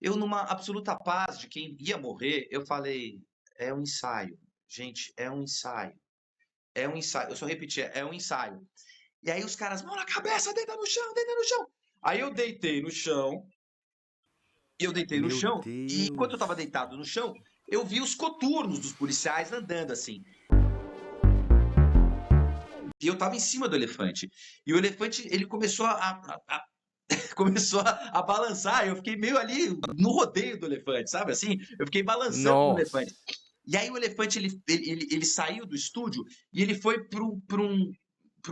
Eu, numa absoluta paz de quem ia morrer, eu falei: é um ensaio, gente, é um ensaio, é um ensaio. Eu só repetia: é um ensaio. E aí os caras, mão na cabeça, deita no chão, deita no chão. Aí eu deitei no Meu chão, e enquanto eu tava Deus. deitado no chão, eu vi os coturnos dos policiais andando assim. E eu tava em cima do elefante. E o elefante, ele começou começou a balançar. Eu fiquei meio ali no rodeio do elefante, sabe assim? Eu fiquei balançando no elefante. Nossa. E aí o elefante, ele saiu do estúdio e ele foi pra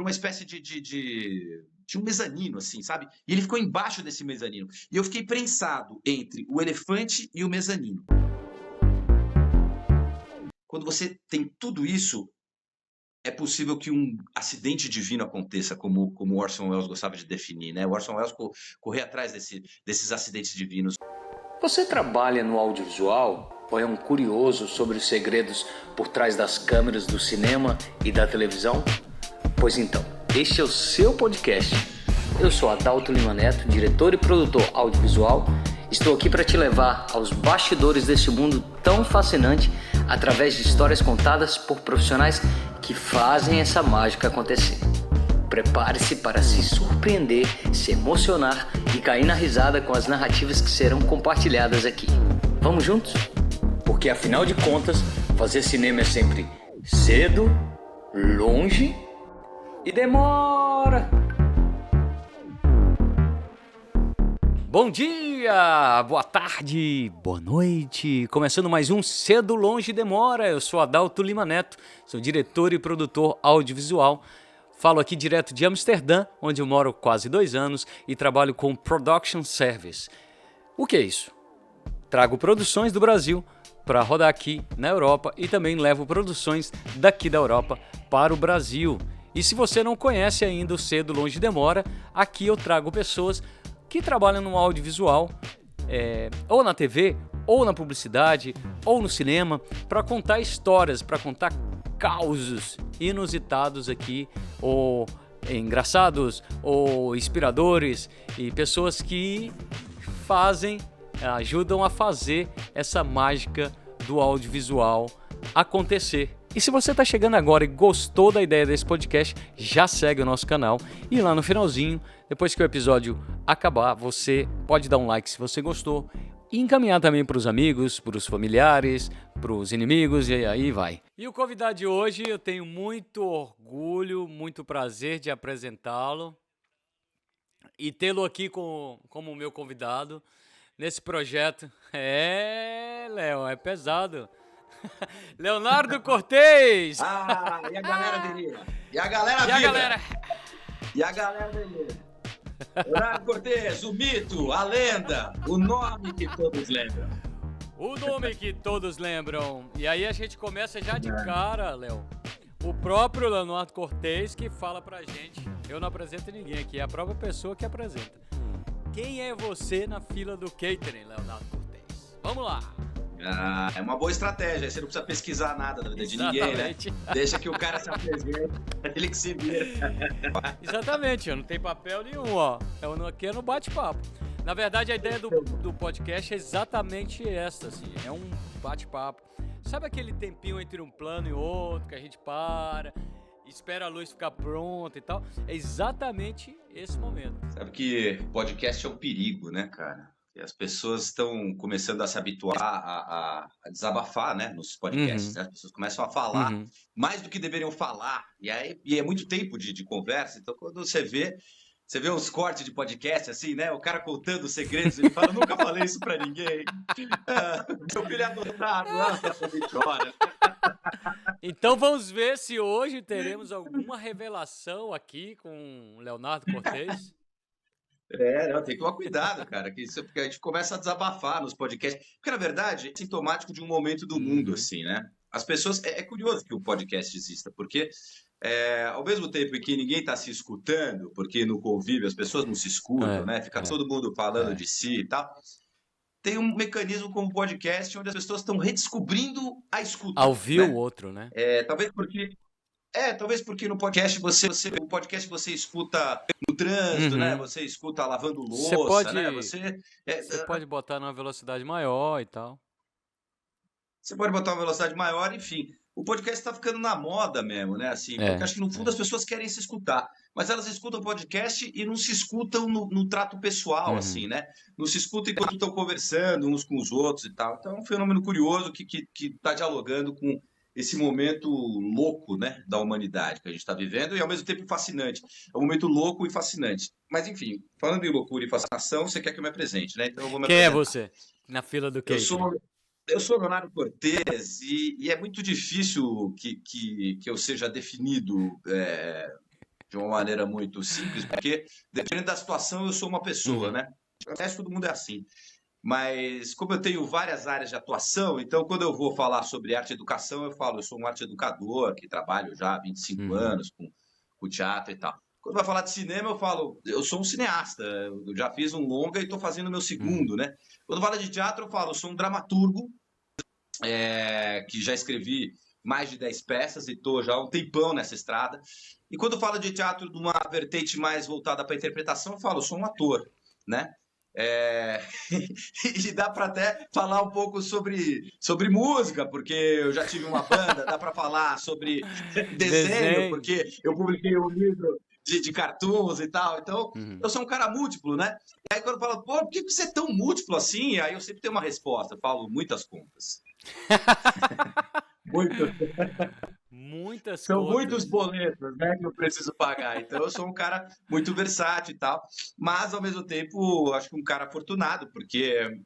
uma espécie de um mezanino, assim, sabe? E ele ficou embaixo desse mezanino. E eu fiquei prensado entre o elefante e o mezanino. Quando você tem tudo isso, é possível que um acidente divino aconteça, como o Orson Welles gostava de definir, né? O Orson Welles correr atrás desses acidentes divinos. Você trabalha no audiovisual ou é um curioso sobre os segredos por trás das câmeras do cinema e da televisão? Pois então, este é o seu podcast. Eu sou Adalto Lima Neto, diretor e produtor audiovisual. Estou aqui para te levar aos bastidores deste mundo tão fascinante através de histórias contadas por profissionais que fazem essa mágica acontecer. Prepare-se para se surpreender, se emocionar e cair na risada com as narrativas que serão compartilhadas aqui. Vamos juntos? Porque afinal de contas, fazer cinema é sempre cedo, longe e demora. Bom dia, boa tarde, boa noite. Começando mais um Cedo, Longe e Demora. Eu sou Adalto Lima Neto, sou diretor e produtor audiovisual. Falo aqui direto de Amsterdã, onde eu moro quase 2 anos e trabalho com Production Service. O que é isso? Trago produções do Brasil para rodar aqui na Europa e também levo produções daqui da Europa para o Brasil. E se você não conhece ainda o Cedo, Longe e Demora, aqui eu trago pessoas que trabalham no audiovisual, ou na TV, ou na publicidade, ou no cinema, para contar histórias, para contar causos inusitados aqui, ou engraçados, ou inspiradores, e pessoas que ajudam a fazer essa mágica do audiovisual acontecer. E se você está chegando agora e gostou da ideia desse podcast, já segue o nosso canal e lá no finalzinho, depois que o episódio acabar, você pode dar um like se você gostou e encaminhar também para os amigos, para os familiares, para os inimigos e aí vai. E o convidado de hoje, eu tenho muito orgulho, muito prazer de apresentá-lo e tê-lo aqui como meu convidado nesse projeto. Léo, é pesado. Leonardo Cortez! Ah, e a galera dele? E a galera E a viva? galera? E a galera dele? Leonardo Cortez, o mito, a lenda, o nome que todos lembram. O nome que todos lembram. E aí a gente começa já de cara, Léo. O próprio Leonardo Cortez que fala pra gente. Eu não apresento ninguém aqui, é a própria pessoa que apresenta. Quem é você na fila do catering, Leonardo Cortez? Vamos lá! Ah, é uma boa estratégia, você não precisa pesquisar nada da vida de ninguém, né? Deixa que o cara se apresente, ele que se vira. Exatamente, eu não tenho papel nenhum, ó. Aqui é no bate-papo. Na verdade, a ideia do podcast é exatamente essa, assim, é um bate-papo. Sabe aquele tempinho entre um plano e outro, que a gente para, espera a luz ficar pronta e tal? É exatamente esse momento. Sabe que podcast é um perigo, né, cara? E as pessoas estão começando a se habituar a desabafar, né, nos podcasts. Né? As pessoas começam a falar mais do que deveriam falar. E é muito tempo de conversa. Então, quando você vê uns cortes de podcast, assim, né? O cara contando segredos, ele fala, nunca falei isso pra ninguém. Meu filho é adotado, a gente chora. Então vamos ver se hoje teremos alguma revelação aqui com o Leonardo Cortez. Não, tem que tomar cuidado, cara, porque a gente começa a desabafar nos podcasts. Porque, na verdade, é sintomático de um momento do mundo, assim, né? As pessoas... É curioso que o podcast exista, porque ao mesmo tempo em que ninguém está se escutando, porque no convívio as pessoas não se escutam, né? Fica todo mundo falando de si e tal. Tem um mecanismo como podcast onde as pessoas estão redescobrindo a escuta. A ouvir o outro, né? Talvez porque... Talvez porque no podcast o podcast você escuta no trânsito, né? Você escuta lavando louça, né? Você pode botar numa velocidade maior e tal. Você pode botar uma velocidade maior, enfim. O podcast está ficando na moda mesmo, né? Assim, porque acho que no fundo as pessoas querem se escutar, mas elas escutam o podcast e não se escutam no trato pessoal, assim, né? Não se escutam enquanto estão conversando uns com os outros e tal. Então é um fenômeno curioso que está dialogando com esse momento louco, né, da humanidade que a gente está vivendo e ao mesmo tempo fascinante. É um momento louco e fascinante. Mas enfim, falando em loucura e fascinação, você quer que eu me apresente, né? Então eu vou me apresentar. Quem é você? Na fila do quê? Eu sou Leonardo Cortez e é muito difícil que eu seja definido de uma maneira muito simples, porque dependendo da situação eu sou uma pessoa, né? O resto todo mundo é assim. Mas como eu tenho várias áreas de atuação, então quando eu vou falar sobre arte e educação, eu sou um arte educador, que trabalho já há 25 anos com teatro e tal. Quando vai falar de cinema, eu falo, eu sou um cineasta, eu já fiz um longa e estou fazendo o meu segundo, né? Quando fala de teatro, eu falo, eu sou um dramaturgo, que já escrevi mais de 10 peças e estou já há um tempão nessa estrada. E quando falo de teatro de uma vertente mais voltada para a interpretação, eu falo, eu sou um ator, né? E dá para até falar um pouco sobre música, porque eu já tive uma banda, dá para falar sobre desenho, porque eu publiquei um livro de cartoons e tal, então eu sou um cara múltiplo, né? E aí quando fala, pô, por que você é tão múltiplo assim? E aí eu sempre tenho uma resposta, eu falo muitas contas. Muitas São contas. muitos boletos, né, que eu preciso pagar. Então eu sou um cara muito versátil e tal, mas ao mesmo tempo acho que um cara afortunado, porque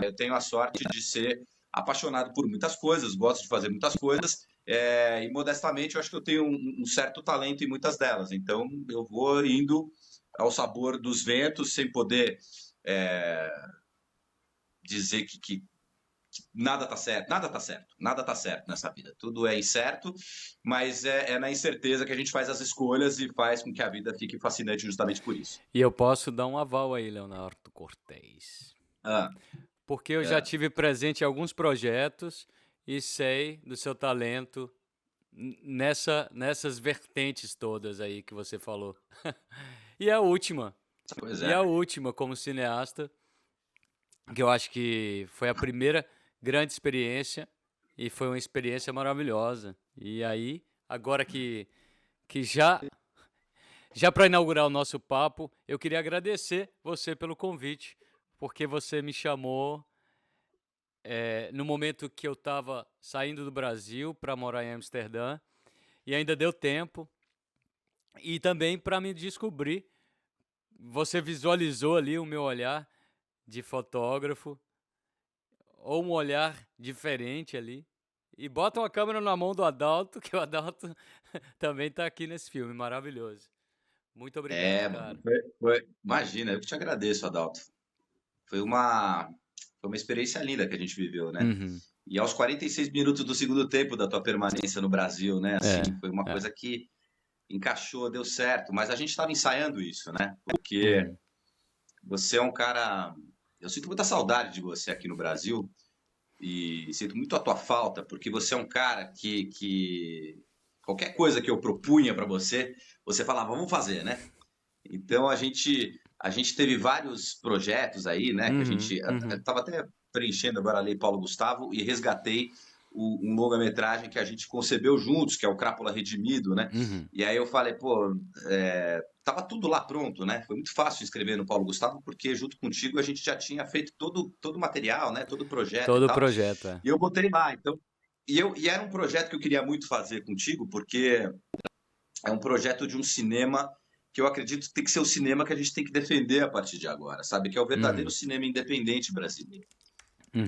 eu tenho a sorte de ser apaixonado por muitas coisas, gosto de fazer muitas coisas, e modestamente eu acho que eu tenho um certo talento em muitas delas. Então eu vou indo ao sabor dos ventos sem poder dizer que nada tá certo, nada tá certo nessa vida. Tudo é incerto, mas é na incerteza que a gente faz as escolhas e faz com que a vida fique fascinante justamente por isso. E eu posso dar um aval aí, Leonardo Cortez. Porque eu já tive presente em alguns projetos e sei do seu talento nessas vertentes todas aí que você falou. E a última. E a última, como cineasta, que eu acho que foi a primeira grande experiência e foi uma experiência maravilhosa. E aí, agora que já para inaugurar o nosso papo, eu queria agradecer você pelo convite, porque você me chamou no momento que eu estava saindo do Brasil para morar em Amsterdã e ainda deu tempo. E também para me descobrir, você visualizou ali o meu olhar de fotógrafo, ou um olhar diferente ali, e bota uma câmera na mão do Adalto, que o Adalto também está aqui nesse filme, maravilhoso. Muito obrigado, cara. Imagina, eu que te agradeço, Adalto. Foi uma experiência linda que a gente viveu, né? E aos 46 minutos do segundo tempo da tua permanência no Brasil, né? Assim, foi uma coisa que encaixou, deu certo, mas a gente estava ensaiando isso, né? Porque você é um cara... Eu sinto muita saudade de você aqui no Brasil e sinto muito a tua falta, porque você é um cara que qualquer coisa que eu propunha para você, você falava, vamos fazer, né? Então a gente teve vários projetos aí, né? Que a gente estava até preenchendo agora a Lei Paulo Gustavo e resgatei um longa-metragem que a gente concebeu juntos, que é o Crápula Redimido, né? E aí eu falei, pô, tava tudo lá pronto, né? Foi muito fácil escrever no Paulo Gustavo, porque junto contigo a gente já tinha feito todo o material, né? Todo o projeto. Todo o projeto, E eu botei lá, então. E era um projeto que eu queria muito fazer contigo, porque é um projeto de um cinema que eu acredito que tem que ser o cinema que a gente tem que defender a partir de agora, sabe? Que é o verdadeiro cinema independente brasileiro.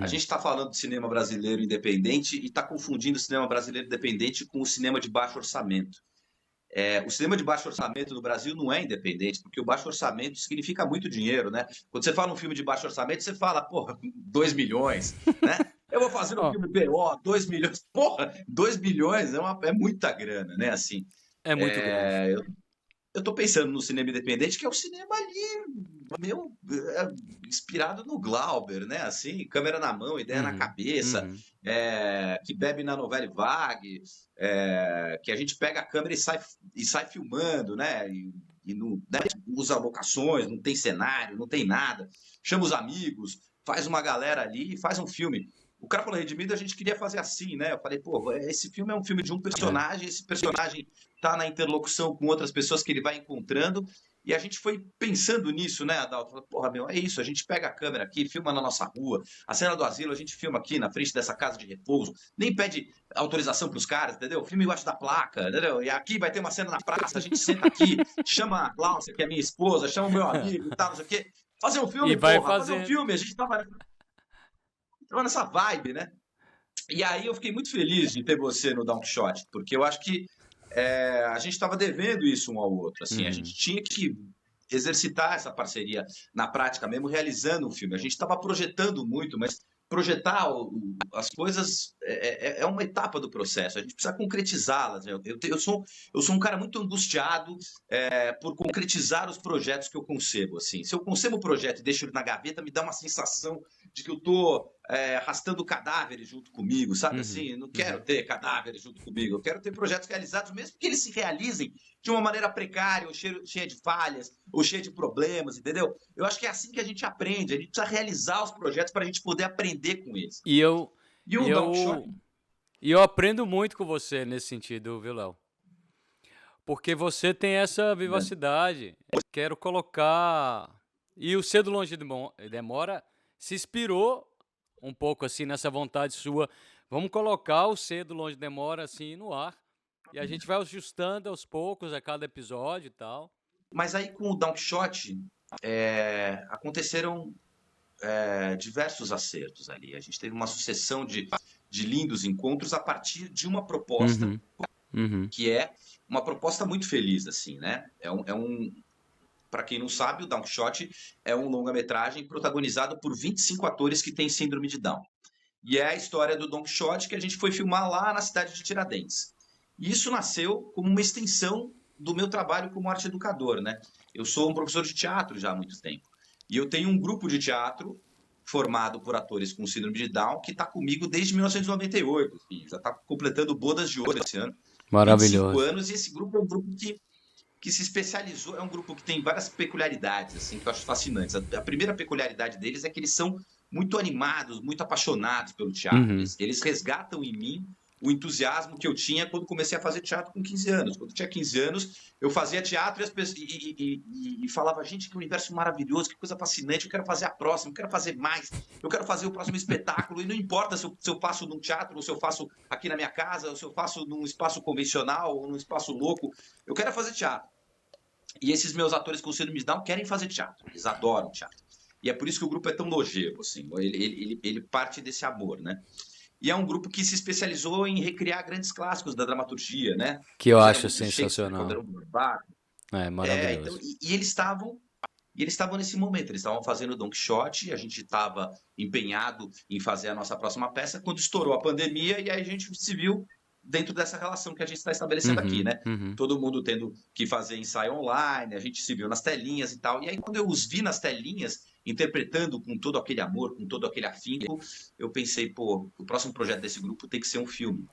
A gente está falando de cinema brasileiro independente e está confundindo o cinema brasileiro independente com o cinema de baixo orçamento. O cinema de baixo orçamento no Brasil não é independente, porque o baixo orçamento significa muito dinheiro, né? Quando você fala um filme de baixo orçamento, você fala, porra, 2 milhões, né? Eu vou fazer um filme BO, 2 milhões. Porra, 2 milhões é muita grana, né? Assim, é muito grande. Eu tô pensando no cinema independente, que é o cinema ali meu, inspirado no Glauber, né? Assim, câmera na mão, ideia na cabeça, que bebe na novela vague, que a gente pega a câmera e sai filmando, né? E não, né, usa locações, não tem cenário, não tem nada. Chama os amigos, faz uma galera ali e faz um filme. O Crápula Redimido a gente queria fazer assim, né? Eu falei, pô, esse filme é um filme de um personagem, esse personagem tá na interlocução com outras pessoas que ele vai encontrando, e a gente foi pensando nisso, né, Adalto? Falei, porra, meu, é isso, a gente pega a câmera aqui, filma na nossa rua, a cena do asilo a gente filma aqui na frente dessa casa de repouso, nem pede autorização pros caras, entendeu? Filma embaixo da placa, entendeu? E aqui vai ter uma cena na praça, a gente senta aqui, chama a Cláudia, que é minha esposa, chama o meu amigo e tal, não sei o quê. Fazer um filme, porra, fazer um filme, a gente tava nessa vibe, né? E aí eu fiquei muito feliz de ter você no Don Quixote, porque eu acho que a gente estava devendo isso um ao outro, assim, a gente tinha que exercitar essa parceria na prática mesmo, realizando um filme. A gente estava projetando muito, mas projetar as coisas é uma etapa do processo, a gente precisa concretizá-las. Eu sou um cara muito angustiado por concretizar os projetos que eu concebo. Assim. Se eu concebo o projeto e deixo ele na gaveta, me dá uma sensação de que eu estou arrastando cadáveres junto comigo, sabe? Assim, eu não quero ter cadáveres junto comigo, eu quero ter projetos realizados, mesmo que eles se realizem de uma maneira precária, ou cheia de falhas, ou cheia de problemas, entendeu? Eu acho que é assim que a gente aprende, a gente precisa realizar os projetos para a gente poder aprender com eles. E eu aprendo muito com você nesse sentido, viu, Léo? Porque você tem essa vivacidade. Quero colocar... E o Cedo Longe Demora se inspirou um pouco assim nessa vontade sua. Vamos colocar o Cedo Longe Demora assim no ar. E a gente vai ajustando aos poucos a cada episódio e tal. Mas aí com o Don Quixote aconteceram diversos acertos ali. A gente teve uma sucessão de lindos encontros a partir de uma proposta que é uma proposta muito feliz, assim, né? Para quem não sabe, o Don Quixote é um longa-metragem protagonizado por 25 atores que têm síndrome de Down. E é a história do Don Quixote que a gente foi filmar lá na cidade de Tiradentes. E isso nasceu como uma extensão do meu trabalho como arte educador, né? Eu sou um professor de teatro já há muito tempo. E eu tenho um grupo de teatro formado por atores com síndrome de Down que está comigo desde 1998. Assim, já está completando bodas de ouro esse ano. Maravilhoso. 25 anos, e esse grupo é um grupo que se especializou, é um grupo que tem várias peculiaridades, assim, que eu acho fascinantes. A primeira peculiaridade deles é que eles são muito animados, muito apaixonados pelo teatro. Eles resgatam em mim o entusiasmo que eu tinha quando comecei a fazer teatro com 15 anos. Quando eu tinha 15 anos, eu fazia teatro e falava, gente, que universo maravilhoso, que coisa fascinante, eu quero fazer a próxima, eu quero fazer mais, eu quero fazer o próximo espetáculo, e não importa se eu faço num teatro, ou se eu faço aqui na minha casa, ou se eu faço num espaço convencional, ou num espaço louco, eu quero fazer teatro. E esses meus atores com síndrome de Down querem fazer teatro, eles adoram teatro. E é por isso que o grupo é tão longevo, assim, ele parte desse amor, né? E é um grupo que se especializou em recriar grandes clássicos da dramaturgia, né? Que eu acho sensacional. Então, Maravilhoso. e eles estavam nesse momento, eles estavam fazendo Don Quixote, a gente estava empenhado em fazer a nossa próxima peça, quando estourou a pandemia, e aí a gente se viu dentro dessa relação que a gente está estabelecendo aqui, né? Todo mundo tendo que fazer ensaio online, a gente se viu nas telinhas e tal. E aí, quando eu os vi nas telinhas, interpretando com todo aquele amor, com todo aquele afinco, eu pensei, pô, o próximo projeto desse grupo tem que ser um filme.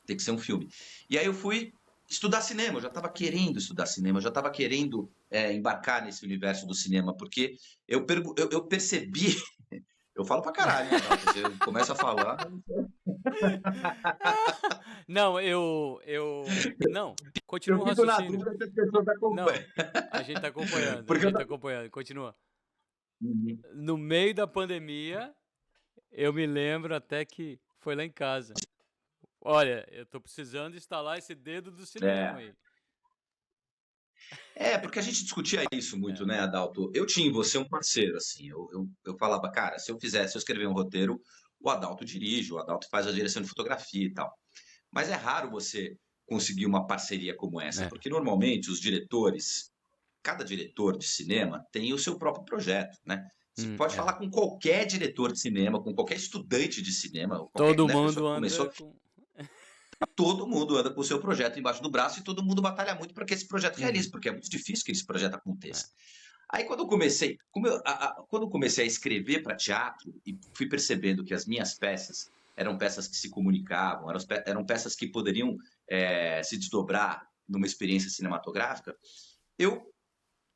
Tem que ser um filme. E aí eu fui estudar cinema, eu já estava querendo estudar cinema, eu já estava querendo embarcar nesse universo do cinema, porque eu percebi... Eu falo pra caralho, né? Você começa a falar... Não, Não, continua o raciocínio. Eu fico na dúvida se a pessoa tá acompanhando. Não, a gente tá acompanhando, continua. No meio da pandemia, eu me lembro até que foi lá em casa. Olha, eu tô precisando instalar esse dedo do cinema aí. Porque a gente discutia isso muito, né, Adalto? Eu tinha em você um parceiro, assim. Eu falava, cara, se eu escrever um roteiro, o Adalto dirige, o Adalto faz a direção de fotografia e tal. Mas é raro você conseguir uma parceria como essa, porque normalmente os diretores, cada diretor de cinema tem o seu próprio projeto, né? Você pode falar com qualquer diretor de cinema, com qualquer estudante de cinema. Todo mundo anda Todo mundo anda com o seu projeto embaixo do braço e todo mundo batalha muito para que esse projeto realize, porque é muito difícil que esse projeto aconteça. Aí quando eu comecei a escrever para teatro e fui percebendo que as minhas peças eram peças que se comunicavam, eram peças que poderiam se desdobrar numa experiência cinematográfica, eu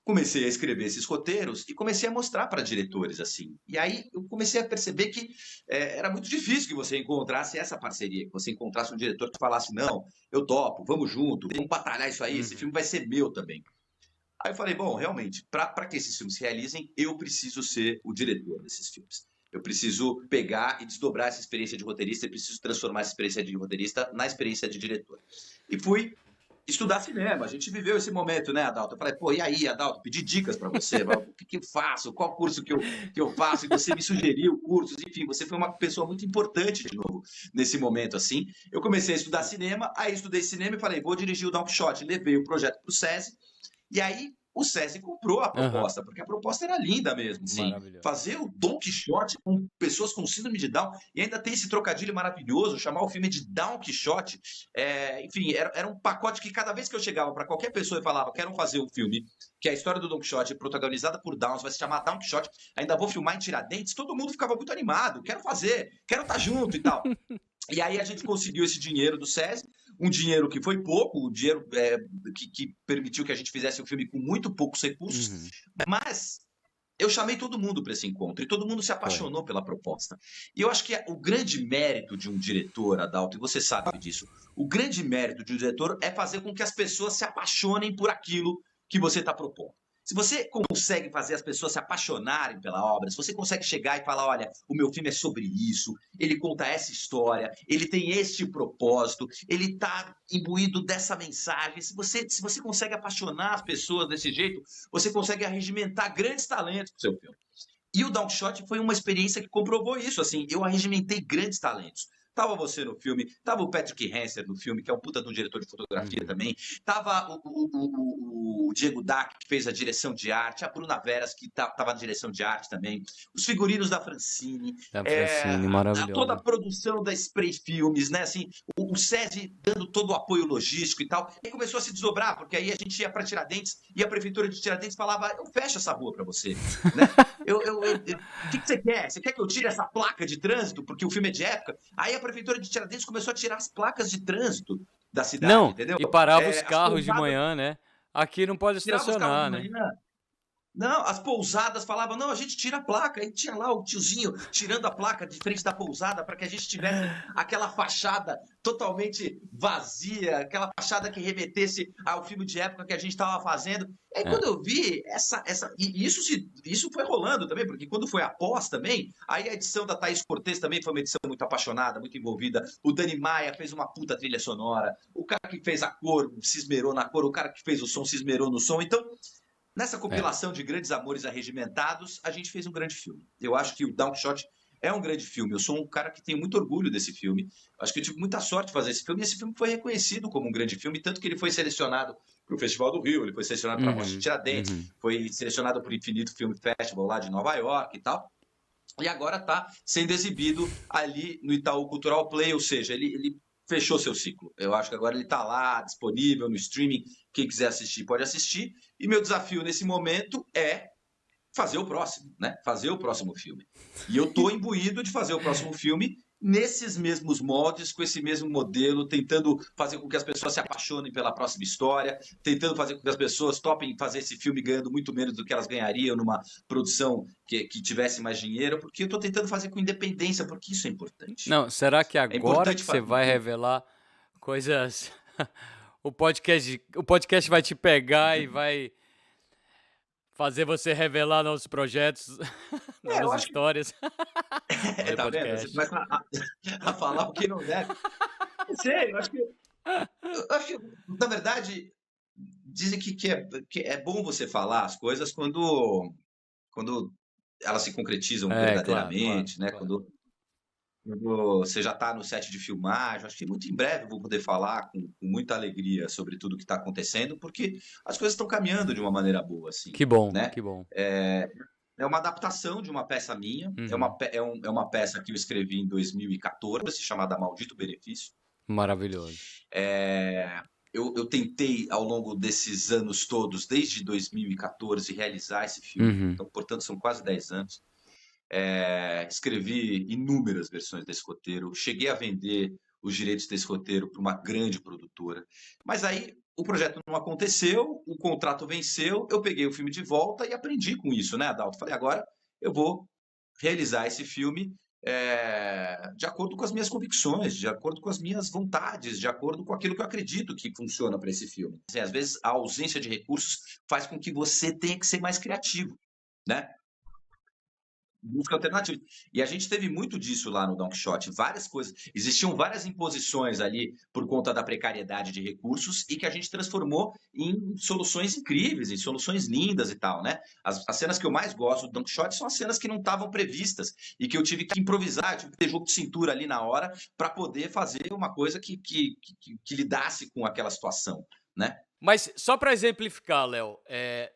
comecei a escrever esses roteiros e comecei a mostrar para diretores assim. E aí eu comecei a perceber que era muito difícil que você encontrasse essa parceria, que você encontrasse um diretor que falasse: não, eu topo, vamos junto, vamos batalhar isso aí, esse filme vai ser meu também. Aí eu falei: bom, realmente, para que esses filmes se realizem, eu preciso ser o diretor desses filmes. Eu preciso pegar e desdobrar essa experiência de roteirista e preciso transformar essa experiência de roteirista na experiência de diretor. E fui estudar cinema. A gente viveu esse momento, né, Adalto? Eu falei: pô, e aí, Adalto, pedi dicas para você, o que eu faço, qual curso que eu faço, e você me sugeriu cursos, enfim, você foi uma pessoa muito importante, de novo, nesse momento, assim. Eu comecei a estudar cinema, aí estudei cinema e falei: vou dirigir o Don Quixote. Levei o projeto para o SESI, e aí o SESI comprou a proposta, porque a proposta era linda mesmo, assim. Fazer o Don Quixote com pessoas com síndrome de Down, e ainda tem esse trocadilho maravilhoso, chamar o filme de Down Quixote. Enfim, era um pacote que cada vez que eu chegava para qualquer pessoa e falava: quero fazer um filme que é a história do Don Quixote, protagonizada por Downs, vai se chamar Down Quixote, ainda vou filmar em Tiradentes, todo mundo ficava muito animado, quero fazer, quero estar junto e tal. E aí a gente conseguiu esse dinheiro do SESI, um dinheiro que foi pouco, um dinheiro que permitiu que a gente fizesse um filme com muito poucos recursos, mas eu chamei todo mundo para esse encontro e todo mundo se apaixonou pela proposta. E eu acho que o grande mérito de um diretor, Adalto, e você sabe disso, o grande mérito de um diretor é fazer com que as pessoas se apaixonem por aquilo que você está propondo. Se você consegue fazer as pessoas se apaixonarem pela obra, se você consegue chegar e falar: olha, o meu filme é sobre isso, ele conta essa história, ele tem este propósito, ele está imbuído dessa mensagem. Se você consegue apaixonar as pessoas desse jeito, você consegue arregimentar grandes talentos para o seu filme. E o Don Quixote foi uma experiência que comprovou isso. Assim, eu arregimentei grandes talentos. Tava você no filme, tava o Patrick Hanser no filme, que é um puta de um diretor de fotografia também. Tava o Diego Dac, que fez a direção de arte, a Bruna Veras, que tava na direção de arte também, os figurinos da Francine, maravilhoso. toda a produção da Spray Filmes, né? Assim, o SESI dando todo o apoio logístico e tal. E começou a se desdobrar, porque aí a gente ia para Tiradentes e a prefeitura de Tiradentes falava: eu fecho essa rua para você, né? O que você quer? Você quer que eu tire essa placa de trânsito porque o filme é de época? Aí a prefeitura de Tiradentes começou a tirar as placas de trânsito da cidade, entendeu? E parava os carros de manhã, né? Aqui não pode estacionar, né? Não, as pousadas falavam: não, a gente tira a placa. Aí tinha lá o tiozinho tirando a placa de frente da pousada para que a gente tivesse aquela fachada totalmente vazia, aquela fachada que remetesse ao filme de época que a gente estava fazendo. E aí quando eu vi isso foi rolando também, porque quando foi após também, aí a edição da Thaís Cortez também foi uma edição muito apaixonada, muito envolvida. O Dani Maia fez uma puta trilha sonora. O cara que fez a cor se esmerou na cor, o cara que fez o som se esmerou no som. Então, nessa compilação de grandes amores arregimentados, a gente fez um grande filme. Eu acho que o Don Quixote é um grande filme. Eu sou um cara que tem muito orgulho desse filme. Acho que eu tive muita sorte de fazer esse filme. E esse filme foi reconhecido como um grande filme, tanto que ele foi selecionado para o Festival do Rio, ele foi selecionado para a Mostra de Tiradentes, foi selecionado para o Infinito Film Festival lá de Nova York e tal. E agora está sendo exibido ali no Itaú Cultural Play, ou seja, ele fechou seu ciclo. Eu acho que agora ele está lá, disponível no streaming. Quem quiser assistir, pode assistir. E meu desafio nesse momento é fazer o próximo, né? Fazer o próximo filme. E eu estou imbuído de fazer o próximo filme nesses mesmos moldes, com esse mesmo modelo, tentando fazer com que as pessoas se apaixonem pela próxima história, tentando fazer com que as pessoas topem fazer esse filme ganhando muito menos do que elas ganhariam numa produção que tivesse mais dinheiro, porque eu estou tentando fazer com independência, porque isso é importante. Não, será que agora que você vai revelar coisas... O podcast vai te pegar e vai fazer você revelar novos projetos, novas histórias. Tá vendo? Você começa a falar o que não deve. Sério, eu acho que, na verdade, dizem que é bom você falar as coisas quando elas se concretizam verdadeiramente, né? Claro. Quando você já está no set de filmagem, acho que muito em breve eu vou poder falar com muita alegria sobre tudo que está acontecendo, porque as coisas estão caminhando de uma maneira boa, assim. Que bom, né? Que bom. É uma adaptação de uma peça minha, é uma peça que eu escrevi em 2014, chamada Maldito Benefício. Maravilhoso. eu tentei, ao longo desses anos todos, desde 2014, realizar esse filme. Então, portanto, são quase 10 anos. Escrevi inúmeras versões desse roteiro. Cheguei a vender os direitos desse roteiro para uma grande produtora. Mas aí o projeto não aconteceu, o contrato venceu, eu peguei o filme de volta e aprendi com isso, né, Adalto? Falei, agora eu vou realizar esse filme de acordo com as minhas convicções, de acordo com as minhas vontades, de acordo com aquilo que eu acredito que funciona para esse filme. Assim, às vezes a ausência de recursos faz com que você tenha que ser mais criativo, né? Busca alternativa. E a gente teve muito disso lá no Don Quixote, várias coisas. Existiam várias imposições ali por conta da precariedade de recursos e que a gente transformou em soluções incríveis, em soluções lindas e tal, né? As cenas que eu mais gosto do Don Quixote são as cenas que não estavam previstas e que eu tive que improvisar, eu tive que ter jogo de cintura ali na hora para poder fazer uma coisa que lidasse com aquela situação, né? Mas só para exemplificar, Léo,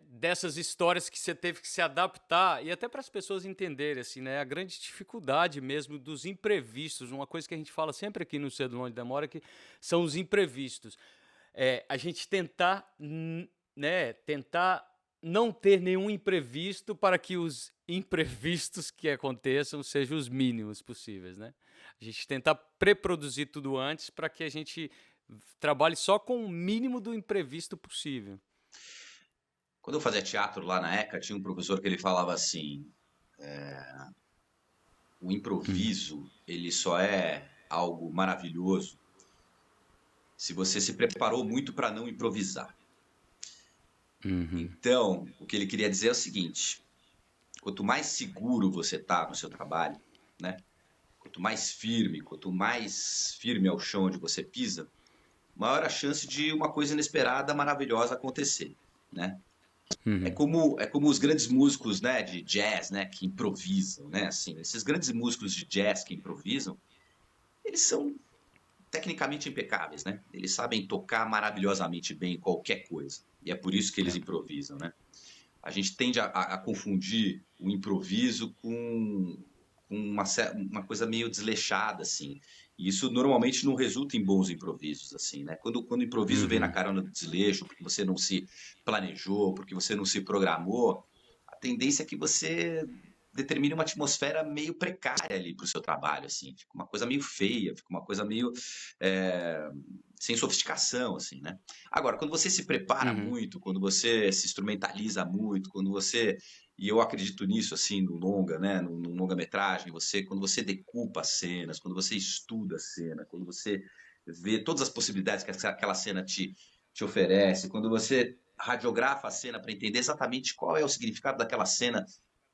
dessas histórias que você teve que se adaptar e até para as pessoas entenderem, assim, né, a grande dificuldade mesmo dos imprevistos, uma coisa que a gente fala sempre aqui no Cedo Longe Demora, que são os imprevistos. A gente tentar não ter nenhum imprevisto para que os imprevistos que aconteçam sejam os mínimos possíveis, né? A gente tentar pré-produzir tudo antes para que a gente trabalhe só com o mínimo do imprevisto possível. Quando eu fazia teatro lá na ECA, tinha um professor que ele falava assim, o improviso, ele só é algo maravilhoso se você se preparou muito para não improvisar. Então, o que ele queria dizer é o seguinte, quanto mais seguro você está no seu trabalho, né? Quanto mais firme ao chão onde você pisa, maior a chance de uma coisa inesperada, maravilhosa acontecer, né? É como os grandes músicos, né, de jazz, né, que improvisam, né? Assim, esses grandes músicos de jazz que improvisam, eles são tecnicamente impecáveis, né? Eles sabem tocar maravilhosamente bem qualquer coisa. E é por isso que eles improvisam, né? A gente tende a confundir o improviso com uma coisa meio desleixada, assim. E isso normalmente não resulta em bons improvisos, assim, né? Quando o improviso vem na carona do desleixo, porque você não se planejou, porque você não se programou, a tendência é que você determine uma atmosfera meio precária ali para o seu trabalho, assim. Fica uma coisa meio feia, fica uma coisa meio sem sofisticação, assim, né? Agora, quando você se prepara muito, quando você se instrumentaliza muito, quando você... E eu acredito nisso, assim, no longa, né? No longa-metragem, quando você decupa as cenas, quando você estuda a cena, quando você vê todas as possibilidades que aquela cena te oferece, quando você radiografa a cena para entender exatamente qual é o significado daquela cena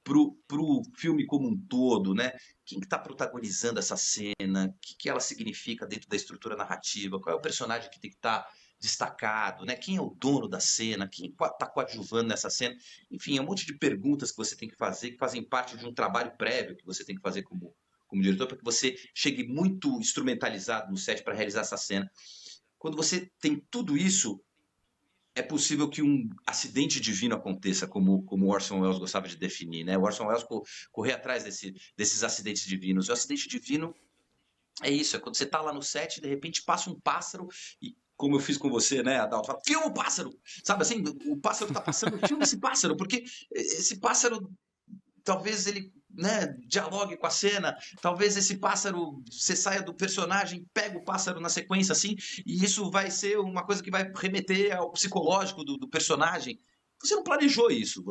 pro filme como um todo, né? Quem que está protagonizando essa cena? O que ela significa dentro da estrutura narrativa? Qual é o personagem que tem que estar destacado, né? Quem é o dono da cena? Quem está coadjuvando nessa cena? Enfim, é um monte de perguntas que você tem que fazer, que fazem parte de um trabalho prévio que você tem que fazer como diretor, para que você chegue muito instrumentalizado no set para realizar essa cena. Quando você tem tudo isso, é possível que um acidente divino aconteça, como o Orson Welles gostava de definir, né? O Orson Welles correr atrás desses acidentes divinos. O acidente divino é isso, é quando você está lá no set e de repente passa um pássaro e, como eu fiz com você, né, Adalto, fala, filma o pássaro! Sabe assim, o pássaro está passando, filma esse pássaro, porque esse pássaro, talvez ele, né, dialogue com a cena, talvez esse pássaro, você saia do personagem, pega o pássaro na sequência, assim, e isso vai ser uma coisa que vai remeter ao psicológico do personagem. Você não planejou isso,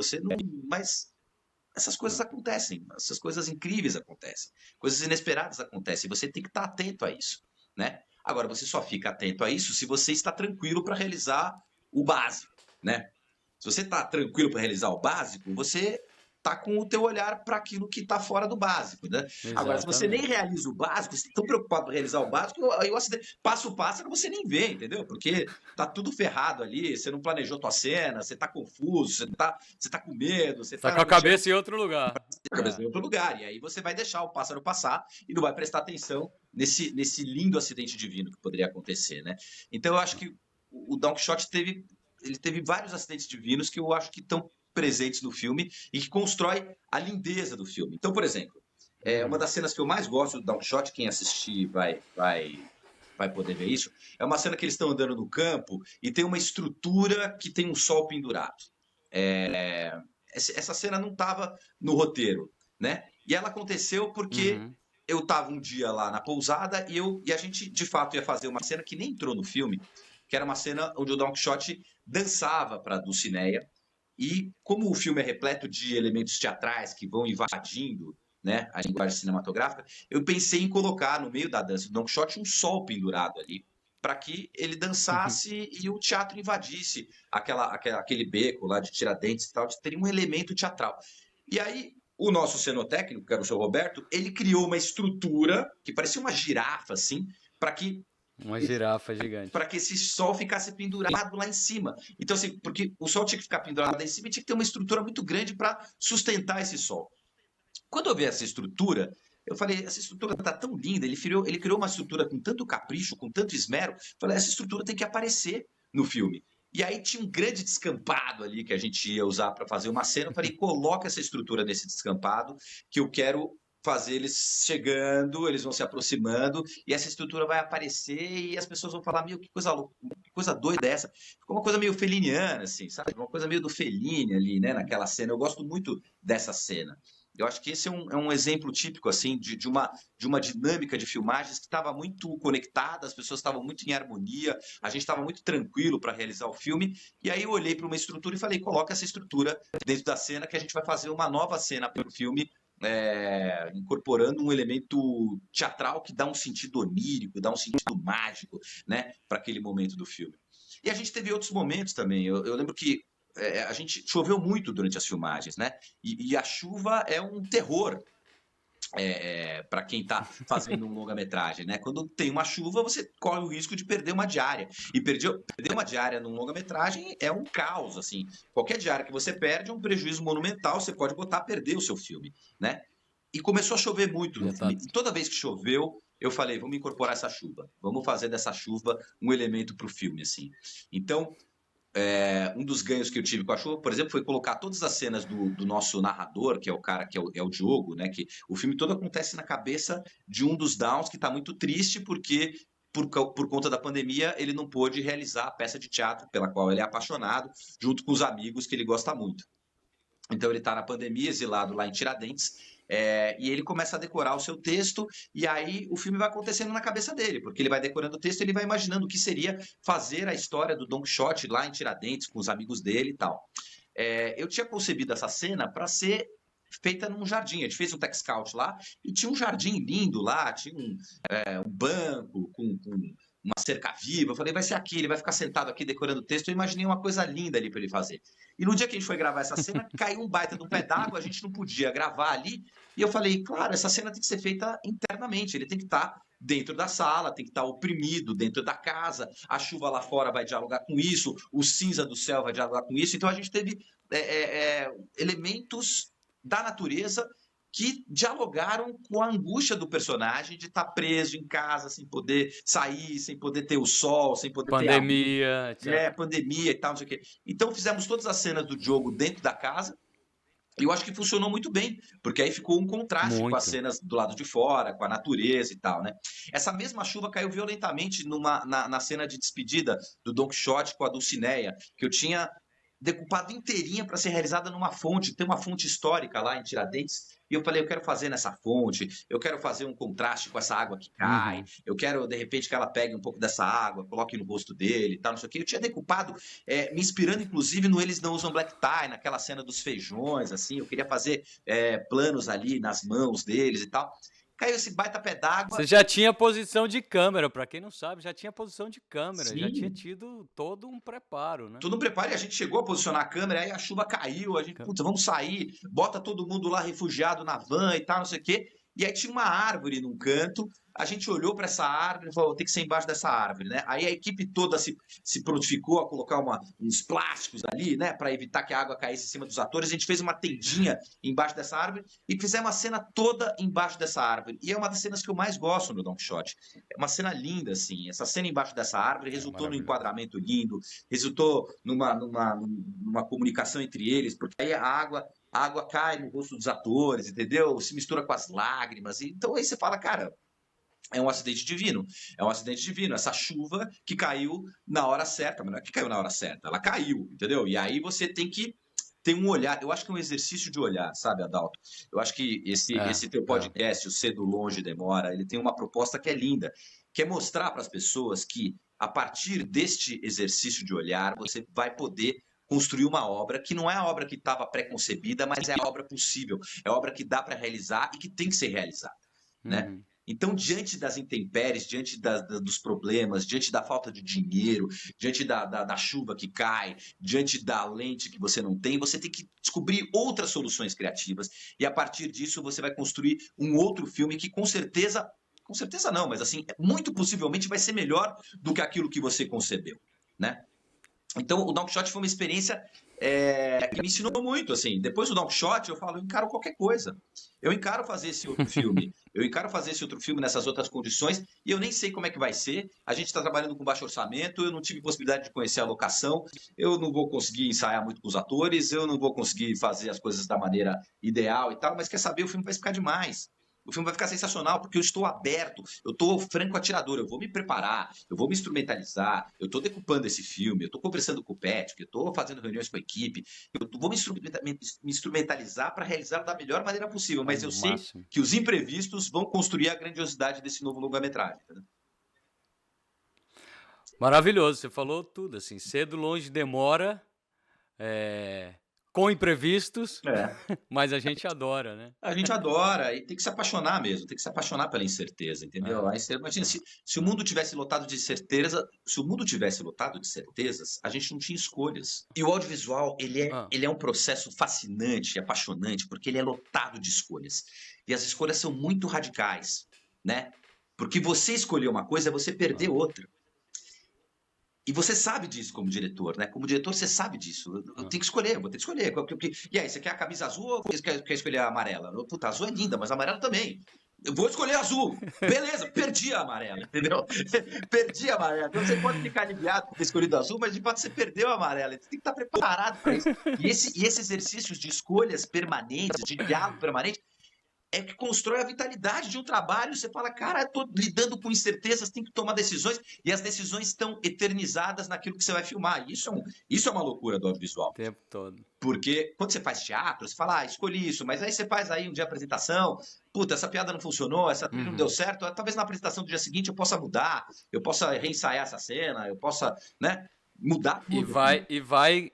mas essas coisas acontecem, essas coisas incríveis acontecem, coisas inesperadas acontecem, você tem que estar atento a isso, né? Agora, você só fica atento a isso se você está tranquilo para realizar o básico, né? Se você está tranquilo para realizar o básico, você tá com o teu olhar para aquilo que está fora do básico, né? Exatamente. Agora, se você nem realiza o básico, você está tão preocupado para realizar o básico, aí o acidente passa o pássaro, você nem vê, entendeu? Porque tá tudo ferrado ali, você não planejou tua cena, você tá confuso, você tá com medo, você tá com a cabeça em outro lugar. A cabeça em outro lugar, e aí você vai deixar o pássaro passar e não vai prestar atenção nesse lindo acidente divino que poderia acontecer, né? Então eu acho que o Don Quixote teve vários acidentes divinos que eu acho que estão presentes no filme e que constrói a lindeza do filme. Então, por exemplo, uma das cenas que eu mais gosto do Don Quixote, quem assistir vai vai poder ver isso. É uma cena que eles estão andando no campo e tem uma estrutura que tem um sol pendurado. Essa cena não estava no roteiro, né? E ela aconteceu porque eu estava um dia lá na pousada e a gente, de fato, ia fazer uma cena que nem entrou no filme, que era uma cena onde o Don Quixote dançava para a Dulcinea. E como o filme é repleto de elementos teatrais que vão invadindo, né, a linguagem cinematográfica, eu pensei em colocar no meio da dança do Don Quixote um sol pendurado ali, para que ele dançasse e o teatro invadisse aquele beco lá de Tiradentes e tal, teria um elemento teatral. E aí o nosso cenotécnico, que era o seu Roberto, ele criou uma estrutura que parecia uma girafa, assim, para que uma girafa gigante. Para que esse sol ficasse pendurado lá em cima. Então, assim, porque o sol tinha que ficar pendurado lá em cima e tinha que ter uma estrutura muito grande para sustentar esse sol. Quando eu vi essa estrutura, eu falei, essa estrutura está tão linda, ele criou uma estrutura com tanto capricho, com tanto esmero, eu falei, essa estrutura tem que aparecer no filme. E aí tinha um grande descampado ali que a gente ia usar para fazer uma cena, eu falei, coloca essa estrutura nesse descampado que eu quero fazer eles chegando, eles vão se aproximando e essa estrutura vai aparecer e as pessoas vão falar, meu, que coisa doida é essa? Ficou uma coisa meio feliniana, assim, sabe? Uma coisa meio do Fellini ali, né, naquela cena. Eu gosto muito dessa cena. Eu acho que esse é um exemplo típico, assim, de uma dinâmica de filmagens que estava muito conectada, as pessoas estavam muito em harmonia, a gente estava muito tranquilo para realizar o filme, e aí eu olhei para uma estrutura e falei, coloca essa estrutura dentro da cena que a gente vai fazer uma nova cena para o filme, incorporando um elemento teatral que dá um sentido onírico, dá um sentido mágico, né, para aquele momento do filme. E a gente teve outros momentos também. Eu lembro que a gente choveu muito durante as filmagens, né? E a chuva é um terror para quem está fazendo um longa-metragem, né? Quando tem uma chuva, você corre o risco de perder uma diária. E perder uma diária num longa-metragem é um caos, assim. Qualquer diária que você perde é um prejuízo monumental, você pode botar a perder o seu filme, né? E começou a chover muito no filme. E toda vez que choveu, eu falei, vamos incorporar essa chuva. Vamos fazer dessa chuva um elemento para o filme, assim. Então, um dos ganhos que eu tive com a chuva, por exemplo, foi colocar todas as cenas do nosso narrador, que é o cara que é o Diogo, né? Que o filme todo acontece na cabeça de um dos Downs que está muito triste porque por conta da pandemia ele não pôde realizar a peça de teatro pela qual ele é apaixonado, junto com os amigos que ele gosta muito. Então ele está na pandemia, exilado lá em Tiradentes, e ele começa a decorar o seu texto, e aí o filme vai acontecendo na cabeça dele, porque ele vai decorando o texto e ele vai imaginando o que seria fazer a história do Don Quixote lá em Tiradentes, com os amigos dele e tal. Eu tinha concebido essa cena para ser feita num jardim. A gente fez um tech scout lá, e tinha um jardim lindo lá, tinha um banco com uma cerca viva. Eu falei, vai ser aqui, ele vai ficar sentado aqui decorando o texto. Eu imaginei uma coisa linda ali para ele fazer. E no dia que a gente foi gravar essa cena, caiu um baita de um pé d'água, a gente não podia gravar ali. E eu falei, claro, essa cena tem que ser feita internamente, ele tem que estar dentro da sala, tem que estar oprimido dentro da casa, a chuva lá fora vai dialogar com isso, o cinza do céu vai dialogar com isso. Então a gente teve elementos da natureza que dialogaram com a angústia do personagem de estar preso em casa, sem poder sair, sem poder ter o sol, sem poder pandemia, ter pandemia e tal, não sei o quê. Então fizemos todas as cenas do Diogo dentro da casa, e eu acho que funcionou muito bem, porque aí ficou um contraste com as cenas do lado de fora, com a natureza e tal, né? Essa mesma chuva caiu violentamente na cena de despedida do Don Quixote com a Dulcinea, que eu tinha decupado inteirinha para ser realizada numa fonte, tem uma fonte histórica lá em Tiradentes, e eu falei, eu quero fazer nessa fonte, eu quero fazer um contraste com essa água que cai, eu quero, de repente, que ela pegue um pouco dessa água, coloque no rosto dele e tal, não sei o quê. Eu tinha decupado, me inspirando, inclusive, no Eles Não Usam Black Tie, naquela cena dos feijões, assim, eu queria fazer planos ali nas mãos deles e tal. Caiu esse baita pé d'água. Você já tinha posição de câmera, para quem não sabe, já tinha posição de câmera, Sim. Já tinha tido todo um preparo, né? Todo um preparo, e a gente chegou a posicionar a câmera, aí a chuva caiu, a gente, puta, vamos sair, bota todo mundo lá refugiado na van e tal, não sei o quê. E aí tinha uma árvore num canto, a gente olhou para essa árvore e falou, tem que ser embaixo dessa árvore, né? Aí a equipe toda se prontificou a colocar uns plásticos ali, né? Para evitar que a água caísse em cima dos atores. A gente fez uma tendinha embaixo dessa árvore e fizemos a cena toda embaixo dessa árvore. E é uma das cenas que eu mais gosto no Don Quixote. É uma cena linda, assim. Essa cena embaixo dessa árvore resultou num enquadramento lindo, resultou numa comunicação entre eles, porque aí a água cai no rosto dos atores, entendeu? Se mistura com as lágrimas. Então aí você fala, cara, é um acidente divino. É um acidente divino. Essa chuva que caiu na hora certa, mas não é que caiu na hora certa, ela caiu, entendeu? E aí você tem que ter um olhar. Eu acho que é um exercício de olhar, sabe, Adalto? Eu acho que esse teu podcast, o Cedo, Longe, Demora, ele tem uma proposta que é linda, que é mostrar para as pessoas que, a partir deste exercício de olhar, você vai poder construir uma obra que não é a obra que estava pré-concebida, mas é a obra possível, é a obra que dá para realizar e que tem que ser realizada, né? Então, diante das intempéries, diante dos problemas, diante da falta de dinheiro, diante da chuva que cai, diante da lente que você não tem, você tem que descobrir outras soluções criativas e, a partir disso, você vai construir um outro filme que, com certeza não, mas assim, muito possivelmente vai ser melhor do que aquilo que você concebeu, né? Então, o Don Quixote foi uma experiência que me ensinou muito, assim. Depois do Don Quixote, eu falo, eu encaro qualquer coisa. Eu encaro fazer esse outro filme. Eu encaro fazer esse outro filme nessas outras condições e eu nem sei como é que vai ser. A gente está trabalhando com baixo orçamento, eu não tive possibilidade de conhecer a locação, eu não vou conseguir ensaiar muito com os atores, eu não vou conseguir fazer as coisas da maneira ideal e tal, mas quer saber, o filme vai ficar demais. O filme vai ficar sensacional, porque eu estou aberto, eu estou franco atirador, eu vou me preparar, eu vou me instrumentalizar, eu estou decupando esse filme, eu estou conversando com o Patrick, eu estou fazendo reuniões com a equipe, eu vou me instrumentalizar para realizar da melhor maneira possível, mas eu sei que os imprevistos vão construir a grandiosidade desse novo longa-metragem. Entendeu? Maravilhoso, você falou tudo, assim, Cedo, Longe, Demora, com imprevistos, mas a gente adora, né? A gente adora e tem que se apaixonar mesmo, tem que se apaixonar pela incerteza, entendeu? Imagina, se o mundo tivesse lotado de certeza, se o mundo tivesse lotado de certezas, a gente não tinha escolhas. E o audiovisual, ele é um processo fascinante, apaixonante, porque ele é lotado de escolhas. E as escolhas são muito radicais, né? Porque você escolher uma coisa é você perder outra. E você sabe disso como diretor, né? Como diretor, você sabe disso. Eu tenho que escolher, eu vou ter que escolher. E aí, você quer a camisa azul ou quer escolher a amarela? Puta, a azul é linda, mas a amarela também. Eu vou escolher a azul. Beleza, perdi a amarela, entendeu? Perdi a amarela. Então você pode ficar aliviado por ter escolhido a azul, mas de fato você perdeu a amarela. Você tem que estar preparado para isso. E esse exercício de escolhas permanentes, de diálogo permanente, é que constrói a vitalidade de um trabalho. Você fala, cara, eu tô lidando com incertezas, tem que tomar decisões, e as decisões estão eternizadas naquilo que você vai filmar. Isso é uma loucura do audiovisual. O tempo todo. Porque quando você faz teatro, você fala, escolhi isso, mas aí você faz aí um dia a apresentação, puta, essa piada não funcionou, essa trilha não deu certo, talvez na apresentação do dia seguinte eu possa mudar, eu possa reensaiar essa cena, eu possa, né, mudar tudo. E vai...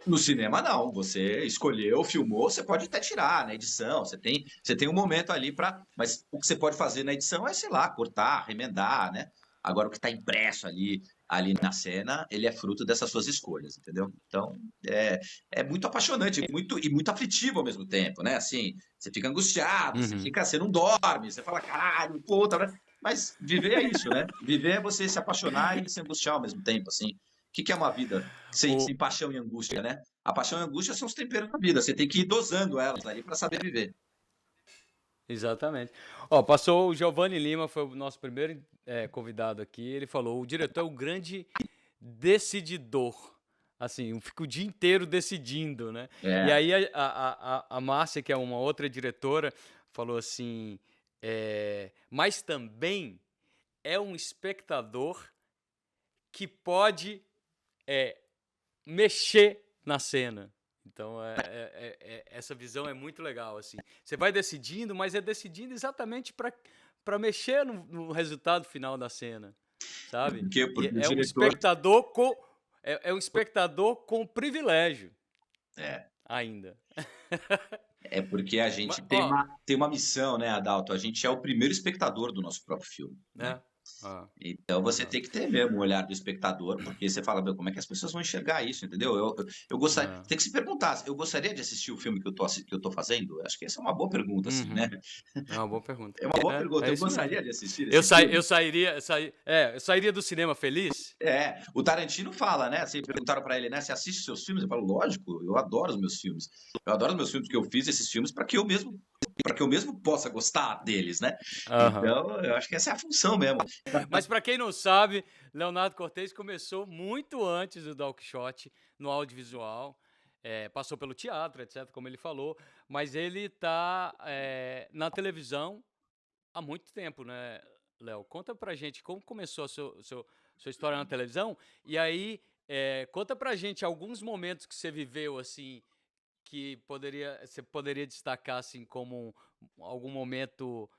No cinema, não. Você escolheu, filmou, você pode até tirar na edição. Você tem um momento ali para. Mas o que você pode fazer na edição é, sei lá, cortar, remendar, né? Agora, o que está impresso ali na cena, ele é fruto dessas suas escolhas, entendeu? Então, é muito apaixonante e muito aflitivo ao mesmo tempo, né? Assim, você fica angustiado, você não dorme, você fala, caralho, puta, mas viver é isso, né? Viver é você se apaixonar e se angustiar ao mesmo tempo, assim. O que é uma vida sem paixão e angústia, né? A paixão e a angústia são os temperos da vida. Você tem que ir dosando elas ali para saber viver. Exatamente. Passou o Giovanni Lima, foi o nosso primeiro convidado aqui. Ele falou, o diretor é o grande decididor. Assim, fica o dia inteiro decidindo, né? E aí a Márcia, que é uma outra diretora, falou assim, mas também é um espectador que pode mexer na cena. Então, essa visão é muito legal, assim. Você vai decidindo, mas é decidindo exatamente para mexer no resultado final da cena, sabe? Porque é um espectador um espectador com privilégio. Ainda. É porque a gente tem uma missão, né, Adalto? A gente é o primeiro espectador do nosso próprio filme. Né? Então você tem que ter mesmo o olhar do espectador, porque você fala, como é que as pessoas vão enxergar isso, entendeu? Eu gostaria, tem que se perguntar, eu gostaria de assistir o filme que eu tô fazendo? Acho que essa é uma boa pergunta, assim, né? É uma boa pergunta. É uma boa pergunta, eu gostaria de assistir eu sairia do cinema feliz? O Tarantino fala, né? Assim, perguntaram pra ele, né? Você assiste seus filmes? Eu falo, lógico, eu adoro os meus filmes. Eu adoro os meus filmes, porque eu fiz esses filmes para que eu mesmo possa gostar deles, né? Então, eu acho que essa é a função mesmo. Mas para quem não sabe, Leonardo Cortez começou muito antes do Don Quixote no audiovisual, passou pelo teatro, etc., como ele falou, mas ele está na televisão há muito tempo, né, Léo? Conta pra gente como começou a sua história na televisão. E aí, conta pra gente alguns momentos que você viveu, assim, que você poderia destacar, assim, como algum momento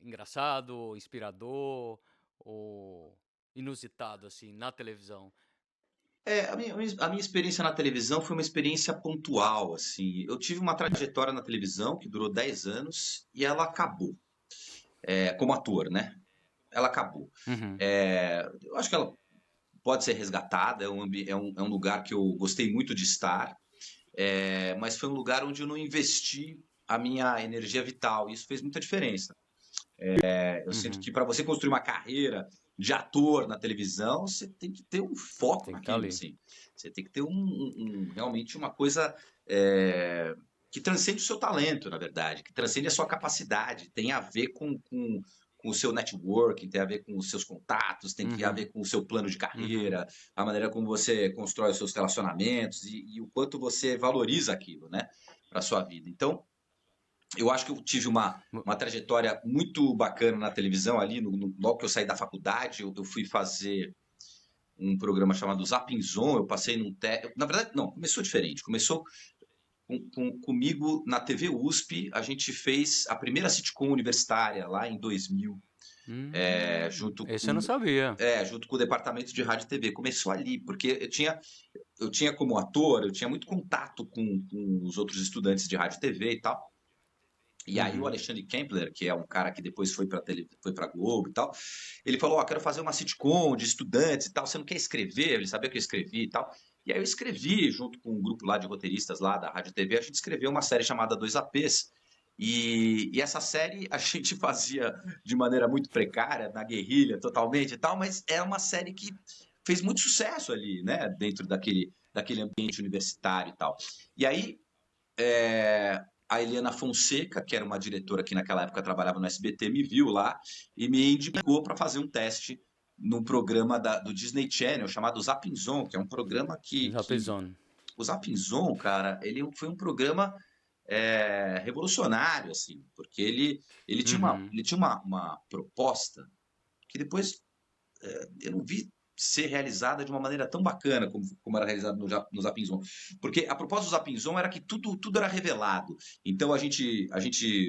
engraçado, inspirador ou inusitado, assim, na televisão. A minha experiência na televisão foi uma experiência pontual, assim. Eu tive uma trajetória na televisão que durou 10 anos e ela acabou, como ator, né? Ela acabou. Uhum. Eu acho que ela pode ser resgatada, é um lugar que eu gostei muito de estar, mas foi um lugar onde eu não investi a minha energia vital, e isso fez muita diferença. Eu sinto Uhum. que para você construir uma carreira de ator na televisão, você tem que ter um foco Tem que estar naquilo, ali. assim. Você tem que ter realmente uma coisa que transcende o seu talento, na verdade, que transcende a sua capacidade, tem a ver com o seu networking, tem a ver com os seus contatos, tem que a Uhum. ver com o seu plano de Uhum. carreira, a maneira como você constrói os seus relacionamentos e o quanto você valoriza aquilo, né, para sua vida. Então, eu acho que eu tive uma trajetória muito bacana na televisão ali, logo que eu saí da faculdade, eu fui fazer um programa chamado Zapping Zone, eu passei num teste, na verdade não, começou diferente, começou comigo na TV USP, a gente fez a primeira sitcom universitária lá em 2000, junto Esse eu não sabia. junto com o departamento de rádio e TV, começou ali, porque eu tinha como ator, eu tinha muito contato com os outros estudantes de rádio e TV e tal. E aí o Uhum. Alexandre Kempler, que é um cara que depois foi para Globo e tal, ele falou, quero fazer uma sitcom de estudantes e tal, você não quer escrever? Ele sabia que eu escrevi e tal. E aí eu escrevi, junto com um grupo lá de roteiristas lá da Rádio TV, a gente escreveu uma série chamada 2APs. E essa série a gente fazia de maneira muito precária, na guerrilha totalmente e tal, mas é uma série que fez muito sucesso ali, né, dentro daquele ambiente universitário e tal. E aí a Eliana Fonseca, que era uma diretora que naquela época trabalhava no SBT, me viu lá e me indicou para fazer um teste num programa do Disney Channel chamado Zapping Zone, que é um programa que Rapzone. o Zapping Zone, cara, ele foi um programa revolucionário, assim, porque ele tinha uma, Uhum. ele tinha uma proposta que depois eu não vi ser realizada de uma maneira tão bacana como era realizado no Zapping Zone. Porque a proposta do Zapping Zone era que tudo era revelado. Então a gente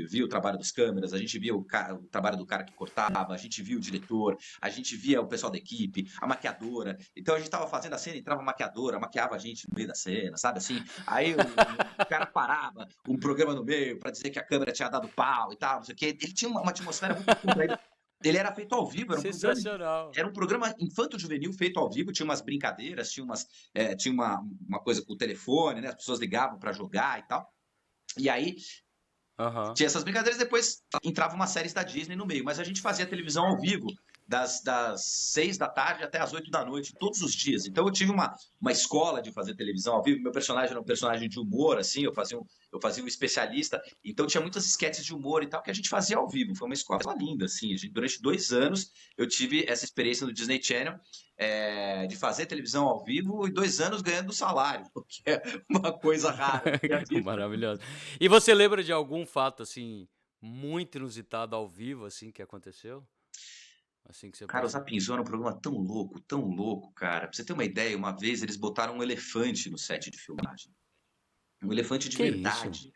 via o trabalho das câmeras, a gente via o trabalho do cara que cortava, a gente via o diretor, a gente via o pessoal da equipe, a maquiadora. Então a gente estava fazendo a cena, entrava a maquiadora, maquiava a gente no meio da cena, sabe assim? Aí o cara parava um programa no meio para dizer que a câmera tinha dado pau e tal, não sei o quê. Ele tinha uma atmosfera muito descontraída. Ele era feito ao vivo, Sensacional. era um programa infanto-juvenil feito ao vivo, tinha umas brincadeiras, tinha uma coisa com o telefone, né? As pessoas ligavam para jogar e tal. E aí Aham. tinha essas brincadeiras, depois entrava uma série da Disney no meio, mas a gente fazia televisão ao vivo das 6 da tarde até as 8 da noite, todos os dias. Então eu tive uma escola de fazer televisão ao vivo. Meu personagem era um personagem de humor, assim, eu fazia um especialista, então tinha muitas esquetes de humor e tal que a gente fazia ao vivo. Foi uma escola linda, assim. Durante 2 anos eu tive essa experiência no Disney Channel de fazer televisão ao vivo e 2 anos ganhando salário, o que é uma coisa rara na minha vida. Maravilhoso. E você lembra de algum fato, assim, muito inusitado ao vivo, assim, que aconteceu? Assim que você Cara, o possa. Zapinzão era um programa tão louco, cara. Pra você ter uma ideia, uma vez eles botaram um elefante no set de filmagem. Um elefante de Que isso? verdade.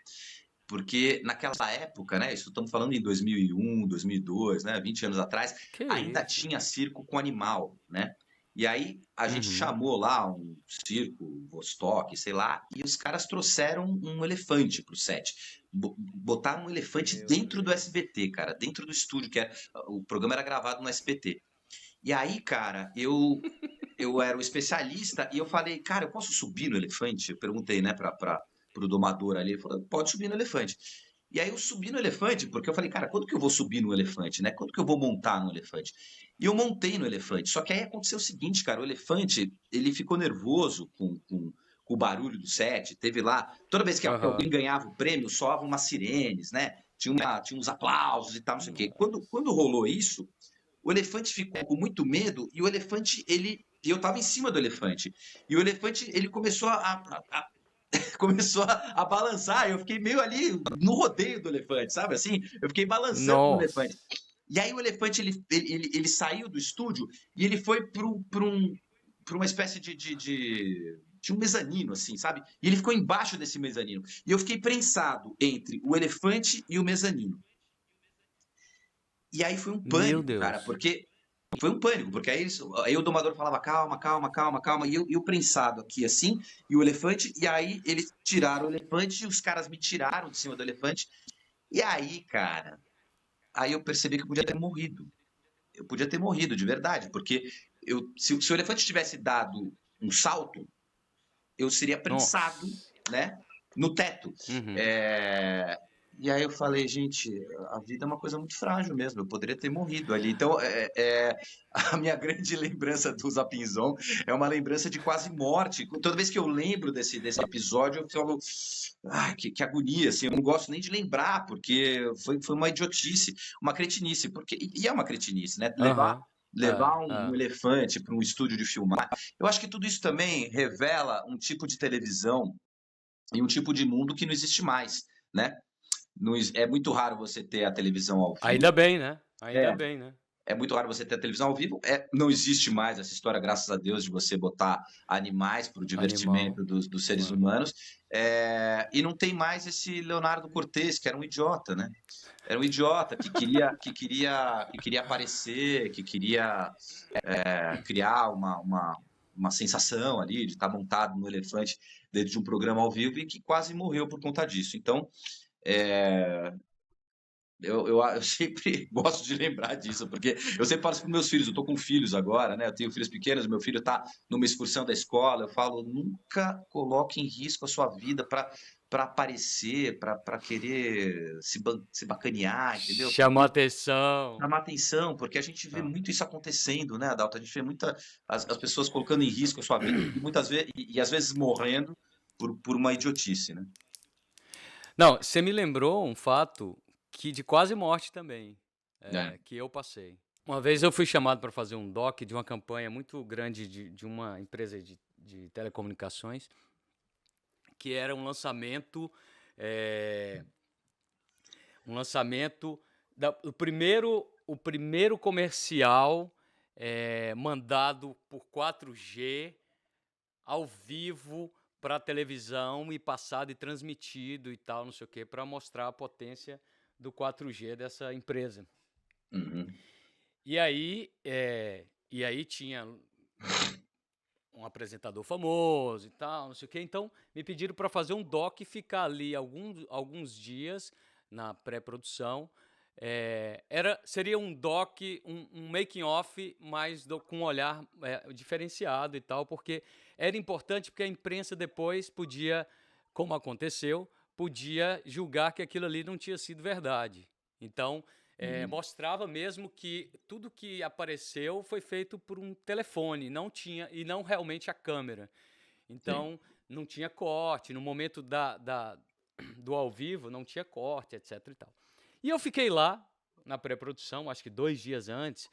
Porque naquela época, né? Isso estamos falando em 2001, 2002, né? 20 anos atrás, Que ainda isso? tinha circo com animal, né? E aí a gente Uhum. chamou lá um circo, Vostok, sei lá, e os caras trouxeram um elefante pro set. Botaram um elefante Meu dentro do Deus. SBT, cara, dentro do estúdio, o programa era gravado no SBT. E aí, cara, eu era o especialista e eu falei, cara, eu posso subir no elefante? Eu perguntei, né, pro domador ali. Ele falou, pode subir no elefante. E aí eu subi no elefante, porque eu falei, cara, quando que eu vou subir no elefante, né? Quando que eu vou montar no elefante? E eu montei no elefante. Só que aí aconteceu o seguinte, cara, o elefante, ele ficou nervoso com o barulho do set. Teve lá, toda vez que alguém Aham. ganhava o prêmio, soavam umas sirenes, né? Tinha uns aplausos e tal, não sei o quê. Quando rolou isso, o elefante ficou com muito medo e o elefante, e eu tava em cima do elefante. E o elefante, ele começou a começou a balançar. Eu fiquei meio ali no rodeio do elefante, sabe assim? Eu fiquei balançando no elefante. Nossa. E aí o elefante ele saiu do estúdio e ele foi para uma espécie de um mezanino, assim, sabe? E ele ficou embaixo desse mezanino. E eu fiquei prensado entre o elefante e o mezanino. E aí foi um Meu pânico, cara, Deus. porque foi um pânico, porque aí o domador falava calma, calma, calma, calma, e eu prensado aqui assim, e o elefante, e aí eles tiraram o elefante, e os caras me tiraram de cima do elefante, e aí, cara, aí eu percebi que eu podia ter morrido. Eu podia ter morrido de verdade, porque se o elefante tivesse dado um salto, eu seria prensado, Nossa. né, no teto. Uhum. É, E aí eu falei, gente, a vida é uma coisa muito frágil mesmo, eu poderia ter morrido ali. Então, a minha grande lembrança do Zapinzon é uma lembrança de quase morte. Toda vez que eu lembro desse episódio, eu falo, ai, que agonia, assim, eu não gosto nem de lembrar, porque foi uma idiotice, uma cretinice, e é uma cretinice, né? Levar, Aham. É, levar um é. elefante para um estúdio de filmar. Eu acho que tudo isso também revela um tipo de televisão e um tipo de mundo que não existe mais, né? É muito raro você ter a televisão ao vivo. Ainda bem, né? Ainda É, bem, né? é muito raro você ter a televisão ao vivo. Não existe mais essa história, graças a Deus, de você botar animais para o Animal. divertimento dos seres É. humanos. E não tem mais esse Leonardo Cortez, que era um idiota, né? Era um idiota que queria aparecer, que queria criar uma sensação ali de estar montado no elefante dentro de um programa ao vivo e que quase morreu por conta disso. Então, é, eu sempre gosto de lembrar disso, porque eu sempre falo isso para meus filhos, eu estou com filhos agora, né? Eu tenho filhos pequenos, meu filho está numa excursão da escola, eu falo, nunca coloque em risco a sua vida para aparecer, para querer se bacanear, entendeu? Chamar Porque atenção. chamar atenção, porque a gente vê Ah. muito isso acontecendo, né, Adalto? A gente vê as pessoas colocando em risco a sua vida e muitas vezes, e às vezes morrendo por uma idiotice, né? Não, você me lembrou um fato que de quase morte também, É. que eu passei. Uma vez eu fui chamado para fazer um doc de uma campanha muito grande de uma empresa de telecomunicações, que era eh, um lançamento o primeiro comercial mandado por 4G ao vivo para a televisão e passado e transmitido e tal, não sei o quê, para mostrar a potência do 4G dessa empresa. Uhum. E aí tinha um apresentador famoso e tal, não sei o quê. Então, me pediram para fazer um doc e ficar ali alguns dias na pré-produção. Seria um doc, um making off, mas com um olhar diferenciado e tal, porque era importante porque a imprensa depois podia, como aconteceu, podia julgar que aquilo ali não tinha sido verdade. Então, Uhum. mostrava mesmo que tudo que apareceu foi feito por um telefone, não tinha, e não realmente a câmera. Sim. Então, não tinha corte, no momento do ao vivo não tinha corte, etc e tal. E eu fiquei lá, na pré-produção, acho que 2 dias antes,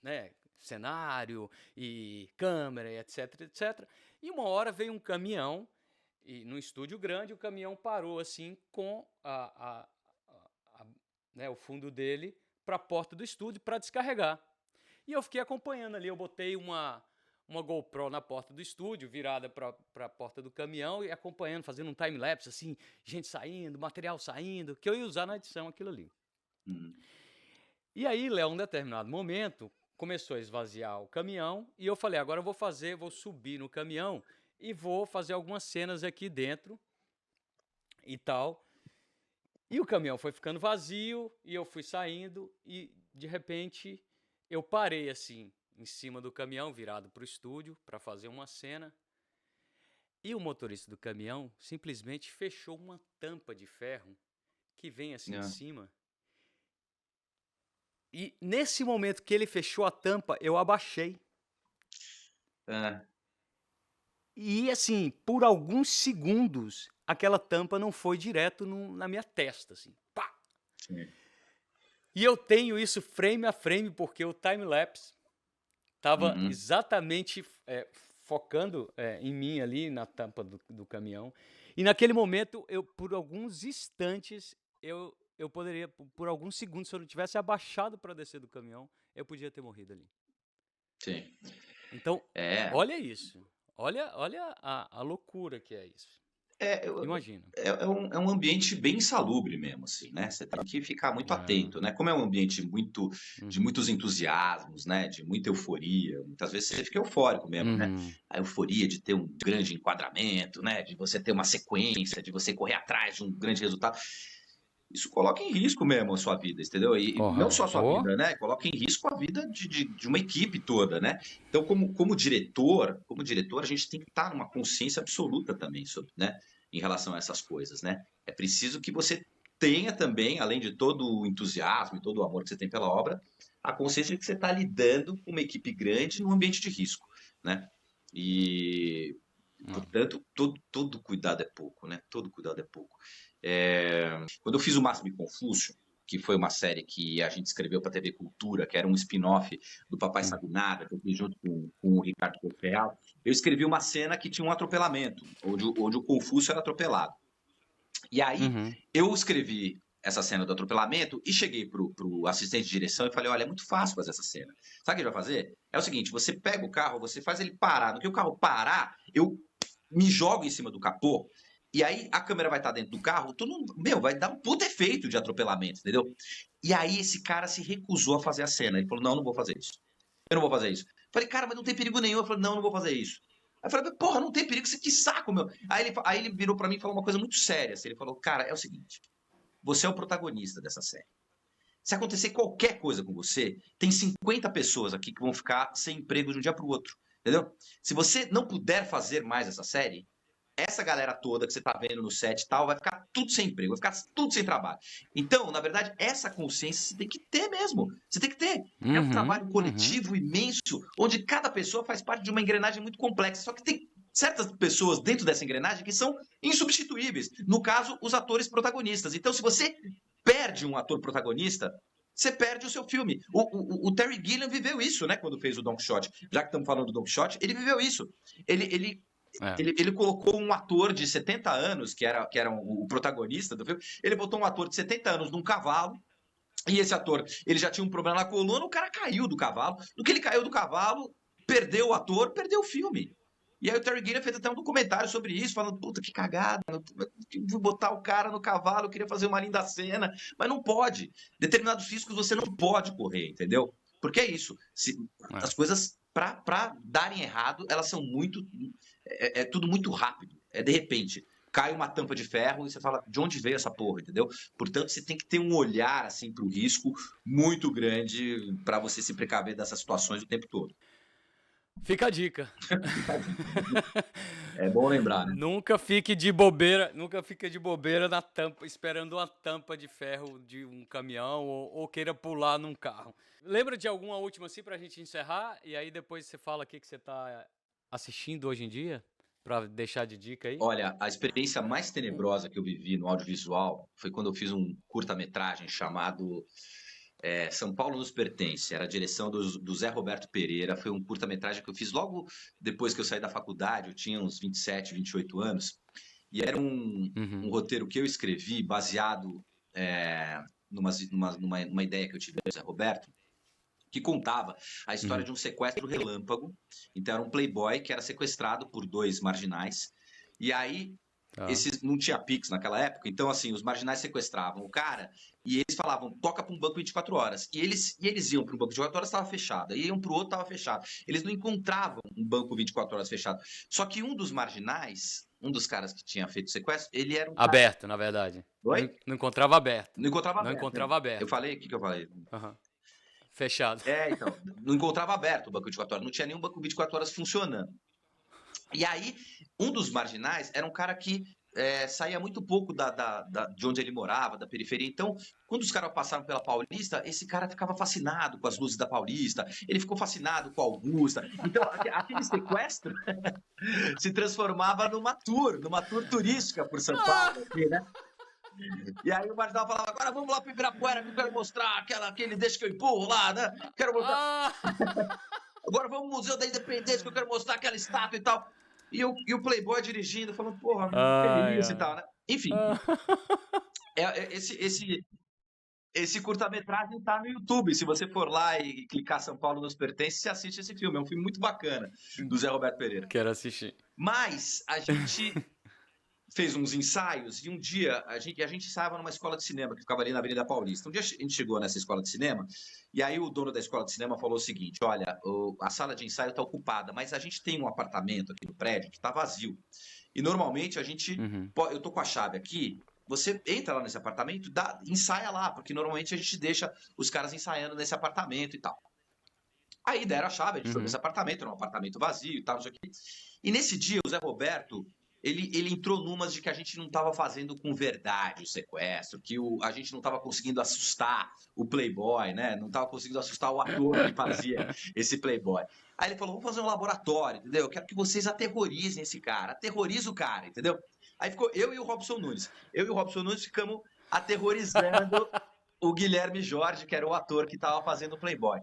né, cenário e câmera, etc, etc. E uma hora veio um caminhão, e no estúdio grande, o caminhão parou assim com né, o fundo dele para a porta do estúdio para descarregar. E eu fiquei acompanhando ali, eu botei uma GoPro na porta do estúdio, virada para a porta do caminhão e acompanhando, fazendo um time-lapse, assim, gente saindo, material saindo, que eu ia usar na edição aquilo ali. Uhum. E aí, Léo, um determinado momento, começou a esvaziar o caminhão e eu falei, agora eu vou subir no caminhão e vou fazer algumas cenas aqui dentro e tal. E o caminhão foi ficando vazio e eu fui saindo e, de repente, eu parei assim, em cima do caminhão, virado para o estúdio, para fazer uma cena. E o motorista do caminhão simplesmente fechou uma tampa de ferro que vem assim de É. cima. E nesse momento que ele fechou a tampa, eu abaixei. É. E assim, por alguns segundos, aquela tampa não foi direto na minha testa, assim. Pá! Sim. E eu tenho isso frame a frame, porque o time-lapse estava Uhum. exatamente focando em mim ali, na tampa do caminhão. E naquele momento, por alguns instantes, eu poderia, por alguns segundos, se eu não tivesse abaixado para descer do caminhão, eu podia ter morrido ali. Sim. Então, olha isso. Olha a loucura que é isso. Imagina. É um ambiente bem insalubre mesmo, assim, né? Você tem que ficar muito atento, né? Como é um ambiente de muitos entusiasmos, né? De muita euforia. Muitas vezes você fica eufórico mesmo, né? A euforia de ter um grande enquadramento, né? De você ter uma sequência, de você correr atrás de um grande resultado. Isso coloca em risco mesmo a sua vida, entendeu? E não só a sua vida, né? Coloca em risco a vida de uma equipe toda, né? Então, como diretor, a gente tem que estar numa consciência absoluta também sobre, né? Em relação a essas coisas, né? É preciso que você tenha também, além de todo o entusiasmo e todo o amor que você tem pela obra, a consciência de que você está lidando com uma equipe grande num ambiente de risco, né? E, portanto, todo cuidado é pouco, né? Todo cuidado é pouco. Quando eu fiz o Máximo e Confúcio, que foi uma série que a gente escreveu para a TV Cultura, que era um spin-off do Papai Sagunada, que eu fiz junto com o Ricardo Correal, eu escrevi uma cena que tinha um atropelamento, onde o Confúcio era atropelado. E aí eu escrevi essa cena do atropelamento e cheguei pro assistente de direção e falei, olha, é muito fácil fazer essa cena. Sabe o que a gente vai fazer? É o seguinte, você pega o carro, você faz ele parar. No que o carro parar, eu me jogo em cima do capô, e aí a câmera vai estar dentro do carro, vai dar um puto efeito de atropelamento, entendeu? E aí esse cara se recusou a fazer a cena. Ele falou, não vou fazer isso. Eu não vou fazer isso. Eu falei, cara, mas não tem perigo nenhum. Eu falei, não vou fazer isso. Aí eu falei, porra, não tem perigo, que saco, meu. Aí ele virou pra mim e falou uma coisa muito séria. Assim, ele falou, cara, é o seguinte, você é o protagonista dessa série. Se acontecer qualquer coisa com você, tem 50 pessoas aqui que vão ficar sem emprego de um dia pro outro, entendeu? Se você não puder fazer mais essa série, essa galera toda que você tá vendo no set e tal, vai ficar tudo sem emprego, vai ficar tudo sem trabalho. Então, na verdade, essa consciência você tem que ter mesmo. Você tem que ter. É um trabalho coletivo imenso, onde cada pessoa faz parte de uma engrenagem muito complexa. Só que tem certas pessoas dentro dessa engrenagem que são insubstituíveis. No caso, os atores protagonistas. Então, se você perde um ator protagonista, você perde o seu filme. O Terry Gilliam viveu isso, né? Quando fez o Don Quixote. Já que estamos falando do Don Quixote, ele viveu isso. Ele colocou um ator de 70 anos, que era o protagonista do filme, ele botou um ator de 70 anos num cavalo, e esse ator, ele já tinha um problema na coluna, o cara caiu do cavalo. No que ele caiu do cavalo, perdeu o ator, perdeu o filme. E aí o Terry Gilliam fez até um documentário sobre isso, falando, puta, que cagada, vou botar o cara no cavalo, eu queria fazer uma linda cena, mas não pode. Determinados riscos você não pode correr, entendeu? Porque é isso. As coisas, para darem errado, elas são muito... É tudo muito rápido. De repente, cai uma tampa de ferro e você fala, de onde veio essa porra, entendeu? Portanto, você tem que ter um olhar, assim, para o risco muito grande para você se precaver dessas situações o tempo todo. Fica a dica. É bom lembrar, né? Nunca fique de bobeira na tampa, esperando uma tampa de ferro de um caminhão ou queira pular num carro. Lembra de alguma última assim pra gente encerrar? E aí depois você fala o que você tá assistindo hoje em dia? Pra deixar de dica aí? Olha, a experiência mais tenebrosa que eu vivi no audiovisual foi quando eu fiz um curta-metragem chamado São Paulo Nos Pertence. Era a direção do Zé Roberto Pereira. Foi um curta-metragem que eu fiz logo depois que eu saí da faculdade. Eu tinha uns 27, 28 anos. E era um roteiro que eu escrevi baseado numa ideia que eu tive do Zé Roberto, que contava a história de um sequestro relâmpago. Então era um playboy que era sequestrado por dois marginais. E aí, não tinha Pix naquela época, então assim, os marginais sequestravam o cara e eles falavam, toca para um banco 24 horas. E eles iam para um banco 24 horas, estava fechado. E iam para o outro, estava fechado. Eles não encontravam um banco 24 horas fechado. Só que um dos marginais, um dos caras que tinha feito o sequestro, ele era um cara... Aberto, na verdade. Oi? Não encontrava aberto. Não encontrava aberto. Aberto. Eu falei, o que eu falei? Fechado. Então, não encontrava aberto o banco 24 horas, não tinha nenhum banco 24 horas funcionando. E aí, um dos marginais era um cara que saía muito pouco de onde ele morava, da periferia. Então, quando os caras passaram pela Paulista, esse cara ficava fascinado com as luzes da Paulista, ele ficou fascinado com a Augusta. Então, aquele sequestro se transformava numa tour turística por São Paulo, assim, né? E aí o marginal falava, agora vamos lá pro Ibirapuera que eu quero mostrar aquele deixa que eu empurro lá, né? Quero mostrar... agora vamos ao Museu da Independência, que eu quero mostrar aquela estátua e tal. E o Playboy dirigindo, falando, porra, feliz e tal, né? Enfim, esse curta-metragem tá no YouTube. Se você for lá e clicar São Paulo nos pertence, você assiste esse filme. É um filme muito bacana, do Zé Roberto Pereira. Quero assistir. Mas a gente fez uns ensaios e um dia a gente ensaiava numa escola de cinema que ficava ali na Avenida Paulista. Um dia a gente chegou nessa escola de cinema e aí o dono da escola de cinema falou o seguinte: olha, a sala de ensaio está ocupada, mas a gente tem um apartamento aqui no prédio que está vazio. E normalmente a gente... Eu tô com a chave aqui, você entra lá nesse apartamento, ensaia lá, porque normalmente a gente deixa os caras ensaiando nesse apartamento e tal. Aí deram a chave, a gente foi nesse apartamento, era um apartamento vazio e tal, não sei o quê. E nesse dia o Zé Roberto... Ele entrou numas de que a gente não estava fazendo com verdade o sequestro, que a gente não estava conseguindo assustar o Playboy, né? Não estava conseguindo assustar o ator que fazia esse Playboy. Aí ele falou, vamos fazer um laboratório, entendeu? Eu quero que vocês aterrorizem esse cara, aterroriza o cara, entendeu? Aí ficou eu e o Robson Nunes. Eu e o Robson Nunes ficamos aterrorizando o Guilherme Jorge, que era o ator que estava fazendo o Playboy.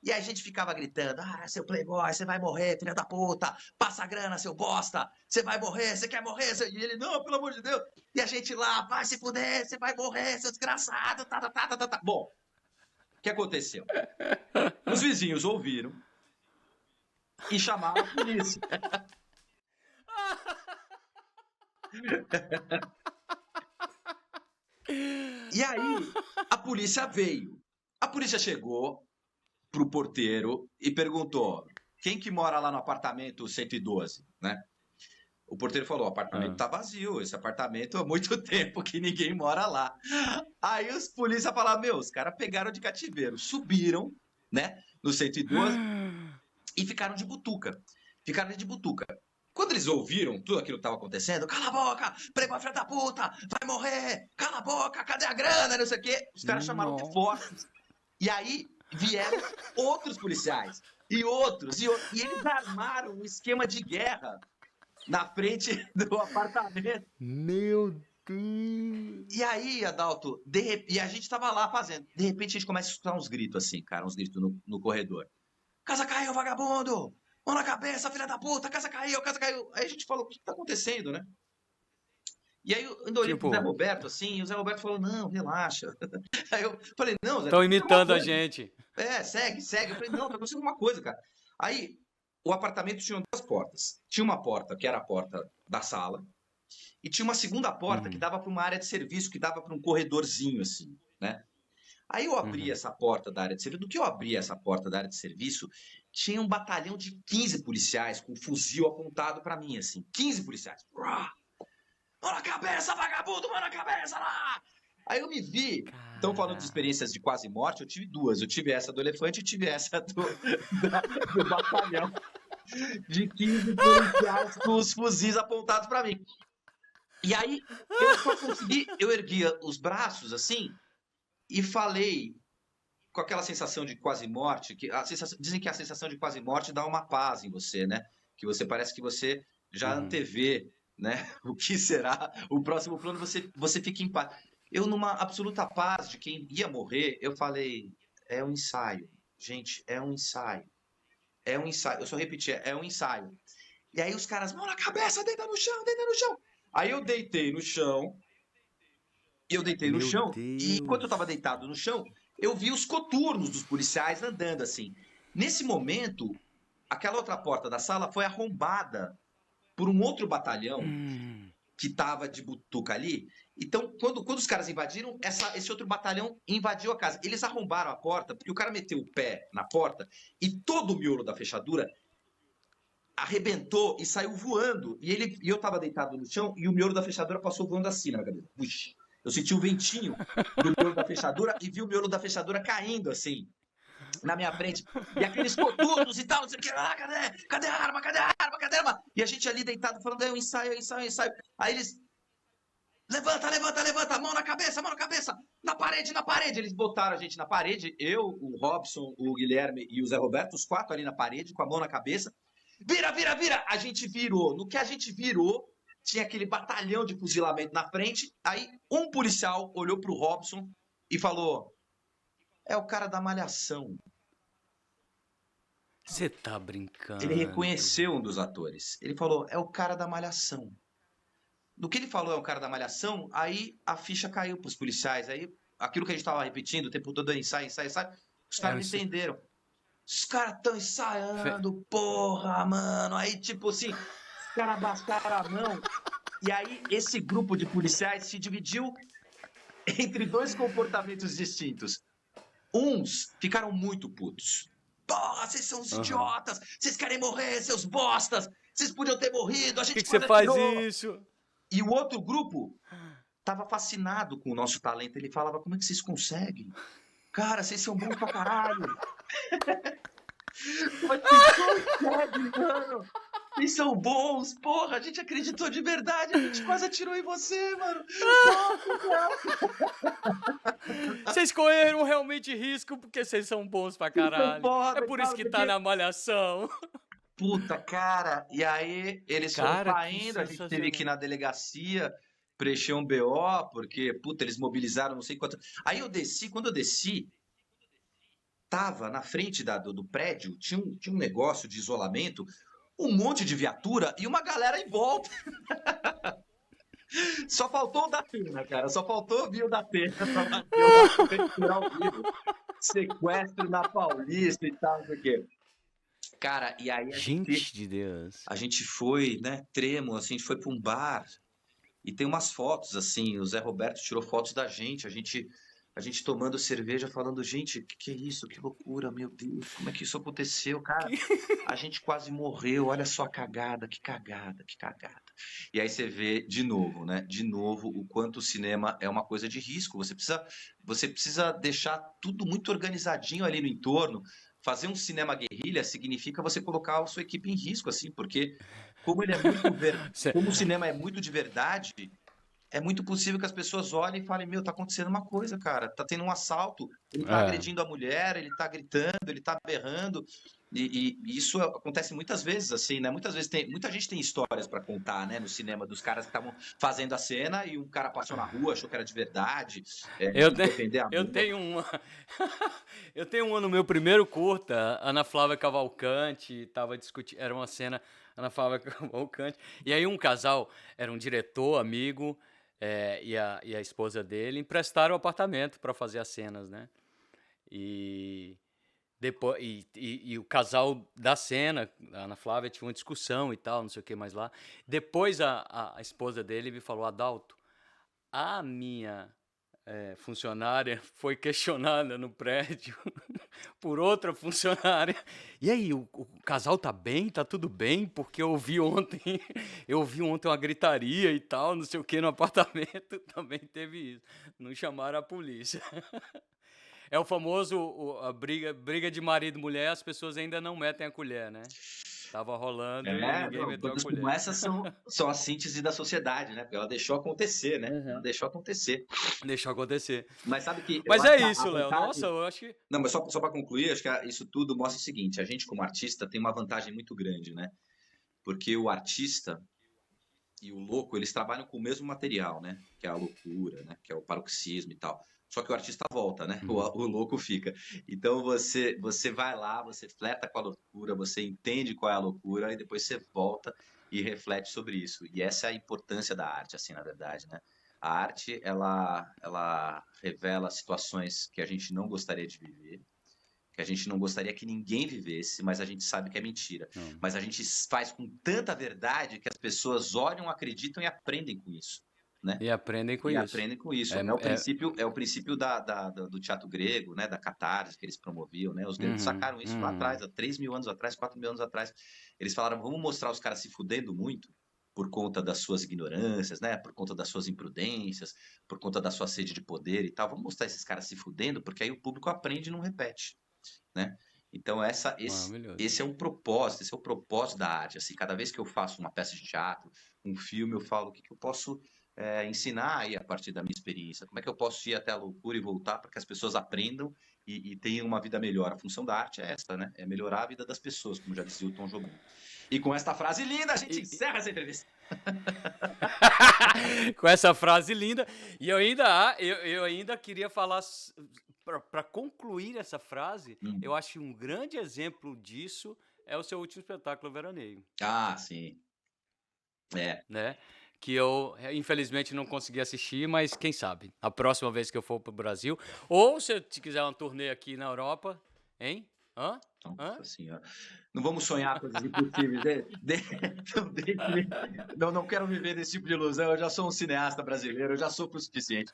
E aí a gente ficava gritando, seu Playboy, você vai morrer, filha da puta, passa a grana, seu bosta, você vai morrer, você quer morrer? E ele, não, pelo amor de Deus. E a gente lá, vai se fuder, você vai morrer, seu desgraçado, tá. Bom, o que aconteceu? Os vizinhos ouviram e chamaram a polícia. E aí, a polícia veio. A polícia chegou pro porteiro e perguntou, quem que mora lá no apartamento 112, né? O porteiro falou, o apartamento tá vazio, esse apartamento há muito tempo que ninguém mora lá. Aí os polícia falaram, os caras pegaram de cativeiro, subiram, né, no 112 e ficaram de butuca. Quando eles ouviram tudo aquilo que estava acontecendo, cala a boca, Playboy filha da puta, vai morrer, cala a boca, cadê a grana, não sei o quê. Os caras chamaram reforços. E aí vieram outros policiais, e outros, e eles armaram um esquema de guerra na frente do apartamento. Meu Deus! E aí, Adalto, e a gente tava lá fazendo. De repente a gente começa a escutar uns gritos assim, cara, uns gritos no corredor. Casa caiu, vagabundo! Mão na cabeça, filha da puta, casa caiu. Aí a gente falou, o que tá acontecendo, né? E aí eu olhei pro Zé Roberto, assim, e o Zé Roberto falou, não, relaxa. Aí eu falei, não, Zé... Estão imitando a gente. Segue. Eu falei, não, tá acontecendo uma coisa, cara. Aí, o apartamento tinha duas portas. Tinha uma porta, que era a porta da sala, e tinha uma segunda porta que dava para uma área de serviço, que dava para um corredorzinho, assim, né? Aí eu abri essa porta da área de serviço. Do que eu abri essa porta da área de serviço, tinha um batalhão de 15 policiais com um fuzil apontado para mim, assim. 15 policiais. Mão na cabeça, vagabundo, mão na cabeça lá! Aí eu me vi. Estão falando de experiências de quase morte, eu tive duas. Eu tive essa do elefante e tive essa do batalhão de 15 policiais com os fuzis apontados para mim. E aí eu só consegui, eu erguia os braços assim e falei com aquela sensação de quase morte, dizem que a sensação de quase morte dá uma paz em você, né? Que você parece que você já antevê, né? O que será o próximo plano, você fica em paz. Eu, numa absoluta paz de quem ia morrer, eu falei, é um ensaio. Gente, é um ensaio. É um ensaio. Eu só repeti, é um ensaio. E aí os caras, mão na cabeça, deita no chão. Aí eu deitei no chão. E enquanto eu estava deitado no chão, eu vi os coturnos dos policiais andando assim. Nesse momento, aquela outra porta da sala foi arrombada por um outro batalhão que estava de butuca ali. Então, quando os caras invadiram, esse outro batalhão invadiu a casa. Eles arrombaram a porta, porque o cara meteu o pé na porta e todo o miolo da fechadura arrebentou e saiu voando. E eu estava deitado no chão e o miolo da fechadura passou voando assim na minha cabeça. Puxa. Eu senti o ventinho do miolo da fechadura e vi o miolo da fechadura caindo assim na minha frente. E aqueles coturnos e tal, não sei o que. Cadê a arma? Cadê a arma? E a gente ali deitado falando, é um ensaio. Aí eles... Levanta, mão na cabeça. Na parede. Eles botaram a gente na parede, eu, o Robson, o Guilherme e o Zé Roberto, os quatro ali na parede, com a mão na cabeça. Vira! A gente virou. No que a gente virou, tinha aquele batalhão de fuzilamento na frente. Aí um policial olhou pro Robson e falou, é o cara da Malhação. Você tá brincando. Ele reconheceu um dos atores. Ele falou, é o cara da Malhação. Do que ele falou, é o cara da Malhação, aí a ficha caiu pros policiais. Aí aquilo que a gente tava repetindo o tempo todo, ensaio, os caras não entenderam. Os caras estão ensaiando, porra, mano. Aí, tipo assim, os caras abaixaram a mão. E aí, esse grupo de policiais se dividiu entre dois comportamentos distintos. Uns ficaram muito putos. Porra, vocês são uns idiotas. Vocês querem morrer, seus bostas. Vocês podiam ter morrido. A gente Por que você faz atirou. isso? E o outro grupo tava fascinado com o nosso talento. Ele falava, como é que vocês conseguem? Cara, vocês são bons pra caralho. Mas que consegue, mano? Vocês são bons, porra, a gente acreditou de verdade, a gente quase atirou em você, mano. Vocês correram realmente risco porque vocês são bons pra caralho. É por isso que tá na Malhação. Puta, cara, e aí eles foram saindo, a gente teve que ir na delegacia, preencher um BO, porque, puta, eles mobilizaram não sei quanto. Aí eu desci, quando eu desci, tava na frente do prédio, tinha um negócio de isolamento, um monte de viatura e uma galera em volta. Só faltou o da pena, cara. Só faltou vir o da pena pra bater ao vivo. Sequestro na Paulista e tal, não sei o quê. Cara, e aí Gente de Deus. A gente foi, né, trêmulo, assim, a gente foi pra um bar e tem umas fotos, assim, o Zé Roberto tirou fotos da gente, a gente tomando cerveja, falando, gente, que é isso? Que loucura, meu Deus, como é que isso aconteceu, cara? A gente quase morreu, olha só a cagada, que cagada, que cagada. E aí você vê de novo, né? De novo, o quanto o cinema é uma coisa de risco. Você precisa deixar tudo muito organizadinho ali no entorno. Fazer um cinema guerrilha significa você colocar a sua equipe em risco, assim, porque como ele é muito como o cinema é muito de verdade, é muito possível que as pessoas olhem e falem, meu, tá acontecendo uma coisa, cara, tá tendo um assalto, ele tá agredindo a mulher, ele tá gritando, ele tá berrando, e isso acontece muitas vezes, assim, né? Muitas vezes muita gente tem histórias pra contar, né, no cinema, dos caras que estavam fazendo a cena e um cara passou na rua, achou que era de verdade, eu tenho uma eu tenho uma no meu primeiro curta, Ana Flávia Cavalcante tava discutindo, era uma cena, Ana Flávia Cavalcante, e aí um casal, era um diretor, amigo, e a esposa dele emprestaram o apartamento para fazer as cenas, né? E depois e o casal da cena, a Ana Flávia, tinha uma discussão e tal, não sei o que mais lá. Depois a esposa dele me falou, Adalto, a minha funcionária foi questionada no prédio por outra funcionária. E aí, o casal tá bem? Tá tudo bem? Porque eu ouvi ontem uma gritaria e tal, não sei o que, no apartamento. Também teve isso. Não chamaram a polícia. É o famoso a briga de marido e mulher, as pessoas ainda não metem a colher, né? Tava rolando e ninguém meteu a colher. Como essas são a síntese da sociedade, né? Porque ela deixou acontecer, né? Ela deixou acontecer. Deixou acontecer. Mas sabe que... Mas é isso, Léo. Nossa, eu acho que... Não, mas só para concluir, acho que isso tudo mostra o seguinte, a gente como artista tem uma vantagem muito grande, né? Porque o artista e o louco, eles trabalham com o mesmo material, né? Que é a loucura, né? Que é o paroxismo e tal. Só que o artista volta, né? O louco fica. Então você vai lá, você flerta com a loucura, você entende qual é a loucura e depois você volta e reflete sobre isso. E essa é a importância da arte, assim, na verdade, né? A arte, ela revela situações que a gente não gostaria de viver, que a gente não gostaria que ninguém vivesse, mas a gente sabe que é mentira. Mas a gente faz com tanta verdade que as pessoas olham, acreditam e aprendem com isso. Né? E aprendem com isso. É o princípio do teatro grego, né? Da catarse que eles promoviam. Né? Os gregos sacaram isso lá atrás, há 3 mil anos atrás, 4 mil anos atrás. Eles falaram, vamos mostrar os caras se fudendo muito por conta das suas ignorâncias, né? Por conta das suas imprudências, por conta da sua sede de poder e tal. Vamos mostrar esses caras se fudendo, porque aí o público aprende e não repete. Né? Então esse é o propósito da arte. Assim, cada vez que eu faço uma peça de teatro, um filme, eu falo o que eu posso ensinar aí a partir da minha experiência, como é que eu posso ir até a loucura e voltar para que as pessoas aprendam e tenham uma vida melhor. A função da arte é essa, né? É melhorar a vida das pessoas, como já dizia o Tom Jobim. E com esta frase linda, a gente encerra essa entrevista. Com essa frase linda. E eu ainda queria falar para concluir essa frase, eu acho que um grande exemplo disso é o seu último espetáculo, Veraneio. Ah, sim. Né? Que eu, infelizmente, não consegui assistir, mas quem sabe, a próxima vez que eu for para o Brasil, ou se eu quiser uma turnê aqui na Europa, hein? Hã? Nossa senhora. Não vamos sonhar coisas impossíveis. Não quero viver desse tipo de ilusão. Eu já sou um cineasta brasileiro, eu já sofro o suficiente.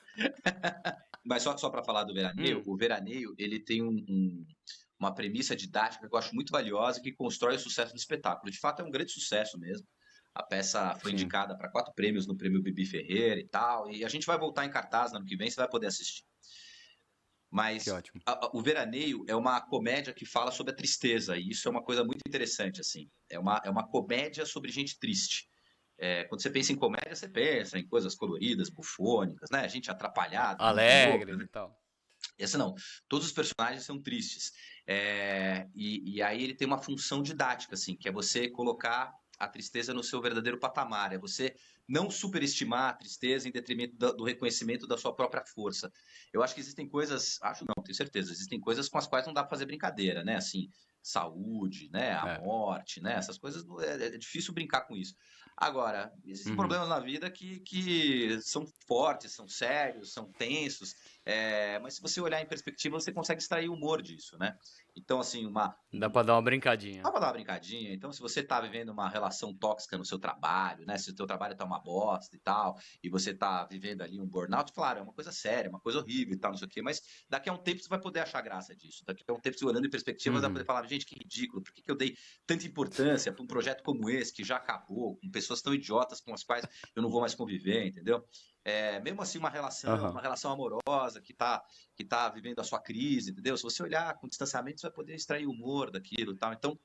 Mas só para falar do Veraneio, o Veraneio ele tem uma premissa didática que eu acho muito valiosa e que constrói o sucesso do espetáculo. De fato, é um grande sucesso mesmo. A peça foi indicada para 4 prêmios no Prêmio Bibi Ferreira e tal. E a gente vai voltar em cartaz no ano que vem, você vai poder assistir. Mas o Veraneio é uma comédia que fala sobre a tristeza, e isso é uma coisa muito interessante, assim. É uma comédia sobre gente triste. Quando você pensa em comédia, você pensa em coisas coloridas, bufônicas, né? Gente atrapalhada. Alegres e tal. Essa não. Todos os personagens são tristes. E aí ele tem uma função didática, assim, que é você colocar a tristeza no seu verdadeiro patamar. É você não superestimar a tristeza em detrimento do reconhecimento da sua própria força. Eu acho que existem coisas, tenho certeza, existem coisas com as quais não dá para fazer brincadeira, né? Assim, saúde, né? A morte, né? Essas coisas, é difícil brincar com isso. Agora, existem problemas na vida que são fortes, são sérios, são tensos, mas se você olhar em perspectiva, você consegue extrair humor disso, né? Então, assim, dá para dar uma brincadinha. Dá para dar uma brincadinha. Então, se você tá vivendo uma relação tóxica no seu trabalho, né? Se o teu trabalho tá uma bosta e tal, e você tá vivendo ali um burnout, claro, é uma coisa séria, uma coisa horrível e tal, não sei o quê, mas daqui a um tempo você vai poder achar graça disso. Daqui a um tempo, você olhando em perspectiva, você vai poder falar, gente, que ridículo, por que eu dei tanta importância para um projeto como esse, que já acabou, com pessoas tão idiotas com as quais eu não vou mais conviver, entendeu? Mesmo assim, uma relação amorosa que tá vivendo a sua crise, entendeu? Se você olhar com distanciamento, você vai poder extrair humor daquilo e tal. Então,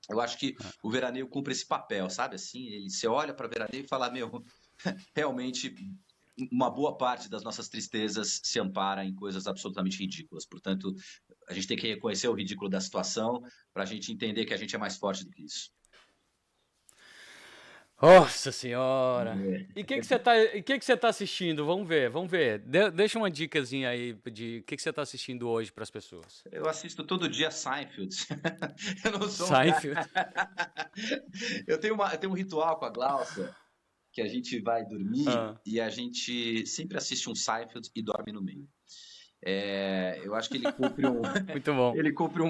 eu acho que o Veraneio cumpre esse papel, sabe? Assim, você olha para Veraneio e fala, realmente uma boa parte das nossas tristezas se ampara em coisas absolutamente ridículas. Portanto, a gente tem que reconhecer o ridículo da situação para a gente entender que a gente é mais forte do que isso. Nossa senhora! E o que você tá assistindo? Vamos ver. Deixa uma dicasinha aí de o que você tá assistindo hoje para as pessoas. Eu assisto todo dia Seinfeld. Eu não sou Seinfeld? Eu tenho um ritual com a Glaucia, que a gente vai dormir e a gente sempre assiste um Seinfeld e dorme no meio. Eu acho que ele cumpre Muito bom. Ele cumpre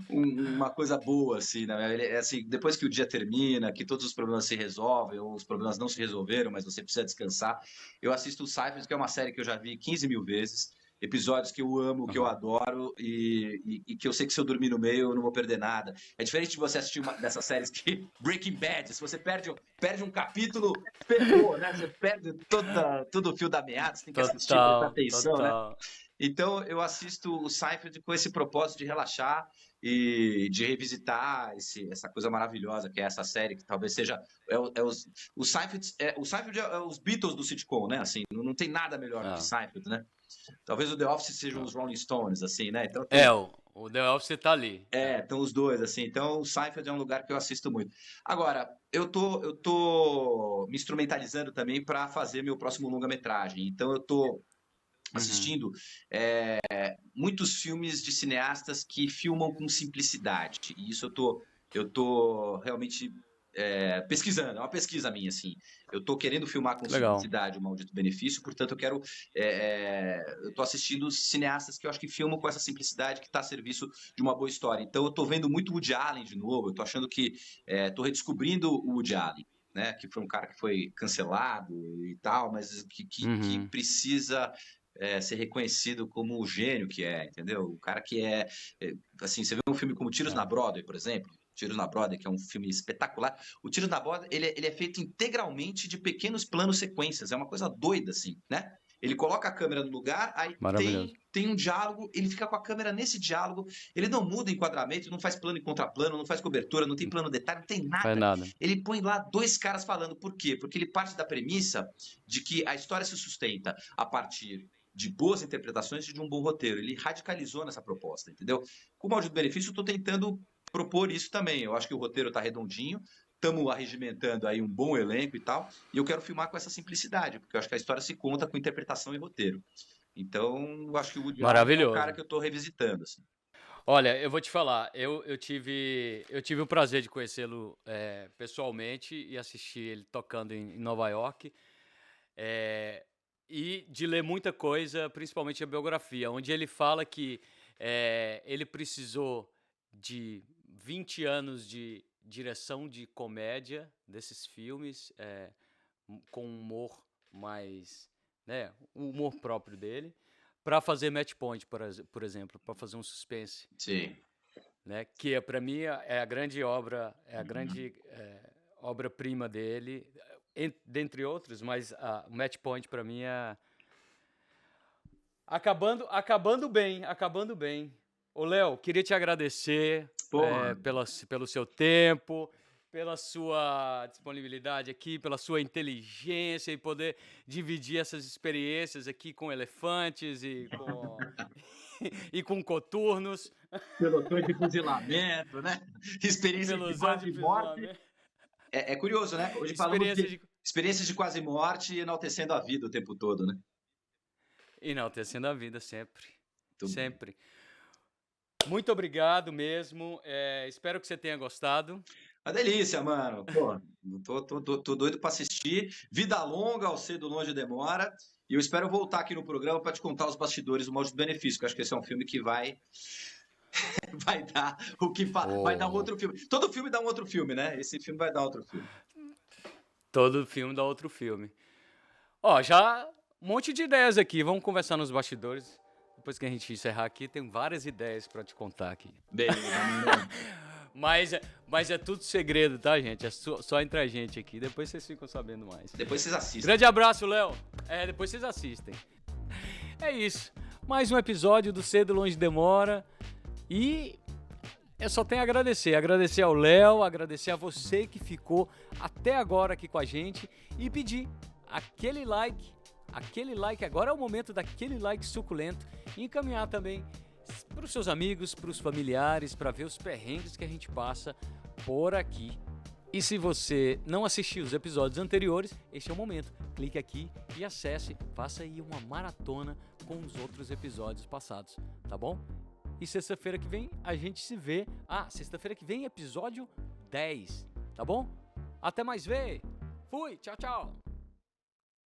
uma coisa boa, assim, né? Assim, depois que o dia termina, que todos os problemas se resolvem, ou os problemas não se resolveram, mas você precisa descansar. Eu assisto o Seinfeld, que é uma série que eu já vi 15 mil vezes, episódios que eu amo, que eu adoro, e que eu sei que se eu dormir no meio eu não vou perder nada. É diferente de você assistir uma dessas séries que Breaking Bad, se você perde um capítulo, ferrou, né? Você perde todo o fio da meada, você tem que assistir, prestar atenção, né? Então, eu assisto o Seinfeld com esse propósito de relaxar e de revisitar essa coisa maravilhosa que é essa série, que talvez seja... O Seinfeld é os Beatles do sitcom, né? Assim, não tem nada melhor do que Seinfeld, né? Talvez o The Office sejam os Rolling Stones, assim, né? Então, o The Office tá ali. Estão os dois, assim. Então, o Seinfeld é um lugar que eu assisto muito. Agora, eu tô me instrumentalizando também para fazer meu próximo longa-metragem. Então, eu tô assistindo muitos filmes de cineastas que filmam com simplicidade. E isso eu tô realmente pesquisando, é uma pesquisa minha, assim. Eu tô querendo filmar com simplicidade o Maldito Benefício, portanto eu tô assistindo cineastas que eu acho que filmam com essa simplicidade que está a serviço de uma boa história. Então eu tô vendo muito Woody Allen de novo, eu tô achando que tô redescobrindo o Woody Allen, né? Que foi um cara que foi cancelado e tal, mas que precisa ser reconhecido como o gênio que entendeu? O cara que assim, você vê um filme como Tiros na Broadway, por exemplo, Tiros na Broadway, que é um filme espetacular. O Tiros na Broadway, ele é feito integralmente de pequenos planos sequências, é uma coisa doida, assim, né? Ele coloca a câmera no lugar, aí tem um diálogo, ele fica com a câmera nesse diálogo, ele não muda enquadramento, não faz plano e contraplano, não faz cobertura, não tem plano detalhe, não tem nada. Faz nada. Ele põe lá 2 caras falando. Por quê? Porque ele parte da premissa de que a história se sustenta a partir de boas interpretações e de um bom roteiro. Ele radicalizou nessa proposta, entendeu? Com o Maldito Benefício, eu estou tentando propor isso também. Eu acho que o roteiro está redondinho, estamos arregimentando aí um bom elenco e tal, e eu quero filmar com essa simplicidade, porque eu acho que a história se conta com interpretação e roteiro. Então, eu acho que o Woody Allen é um Maravilhoso. cara que eu tô revisitando, assim. Olha, eu vou te falar, eu tive o prazer de conhecê-lo pessoalmente e assistir ele tocando em Nova York, e de ler muita coisa, principalmente a biografia, onde ele fala que ele precisou de 20 anos de direção de comédia desses filmes, com humor mais, né, o humor próprio dele, para fazer Match Point, por exemplo, para fazer um suspense. Sim. Né, que para mim é a grande obra, obra-prima dele, dentre outros, mas o Match Point para mim é acabando bem. Ô Léo, queria te agradecer pelo seu tempo, pela sua disponibilidade aqui, pela sua inteligência e poder dividir essas experiências aqui com elefantes e com coturnos. Pelotões de fuzilamento, né? Experiências de quase morte. É curioso, né? Hoje falamos de experiências de quase morte e enaltecendo a vida o tempo todo, né? Enaltecendo a vida sempre. Sempre. Muito obrigado mesmo. Espero que você tenha gostado. Uma delícia, mano. Pô, tô doido para assistir. Vida longa ao Cedo Longe Demora. E eu espero voltar aqui no programa para te contar os bastidores do Mal de Benefício, que eu acho que esse é um filme que vai dar o que vai dar um outro filme. Todo filme dá um outro filme, né? Esse filme vai dar outro filme. Todo filme dá outro filme. Ó, já um monte de ideias aqui. Vamos conversar nos bastidores. Depois que a gente encerrar aqui, tem várias ideias para te contar aqui. Beleza. Mas é tudo segredo, tá, gente? É só entre a gente aqui. Depois vocês ficam sabendo mais. Depois vocês assistem. Grande abraço, Léo. Depois vocês assistem. É isso. Mais um episódio do Cedo Longe Demora. E eu só tenho a agradecer. Agradecer ao Léo, agradecer a você que ficou até agora aqui com a gente. E pedir aquele like. Agora é o momento daquele like suculento. E encaminhar também para os seus amigos, para os familiares, para ver os perrengues que a gente passa por aqui. E se você não assistiu os episódios anteriores, este é o momento. Clique aqui e acesse, faça aí uma maratona com os outros episódios passados, tá bom? E sexta-feira que vem a gente se vê. Sexta-feira que vem episódio 10, tá bom? Até mais ver. Fui, tchau, tchau.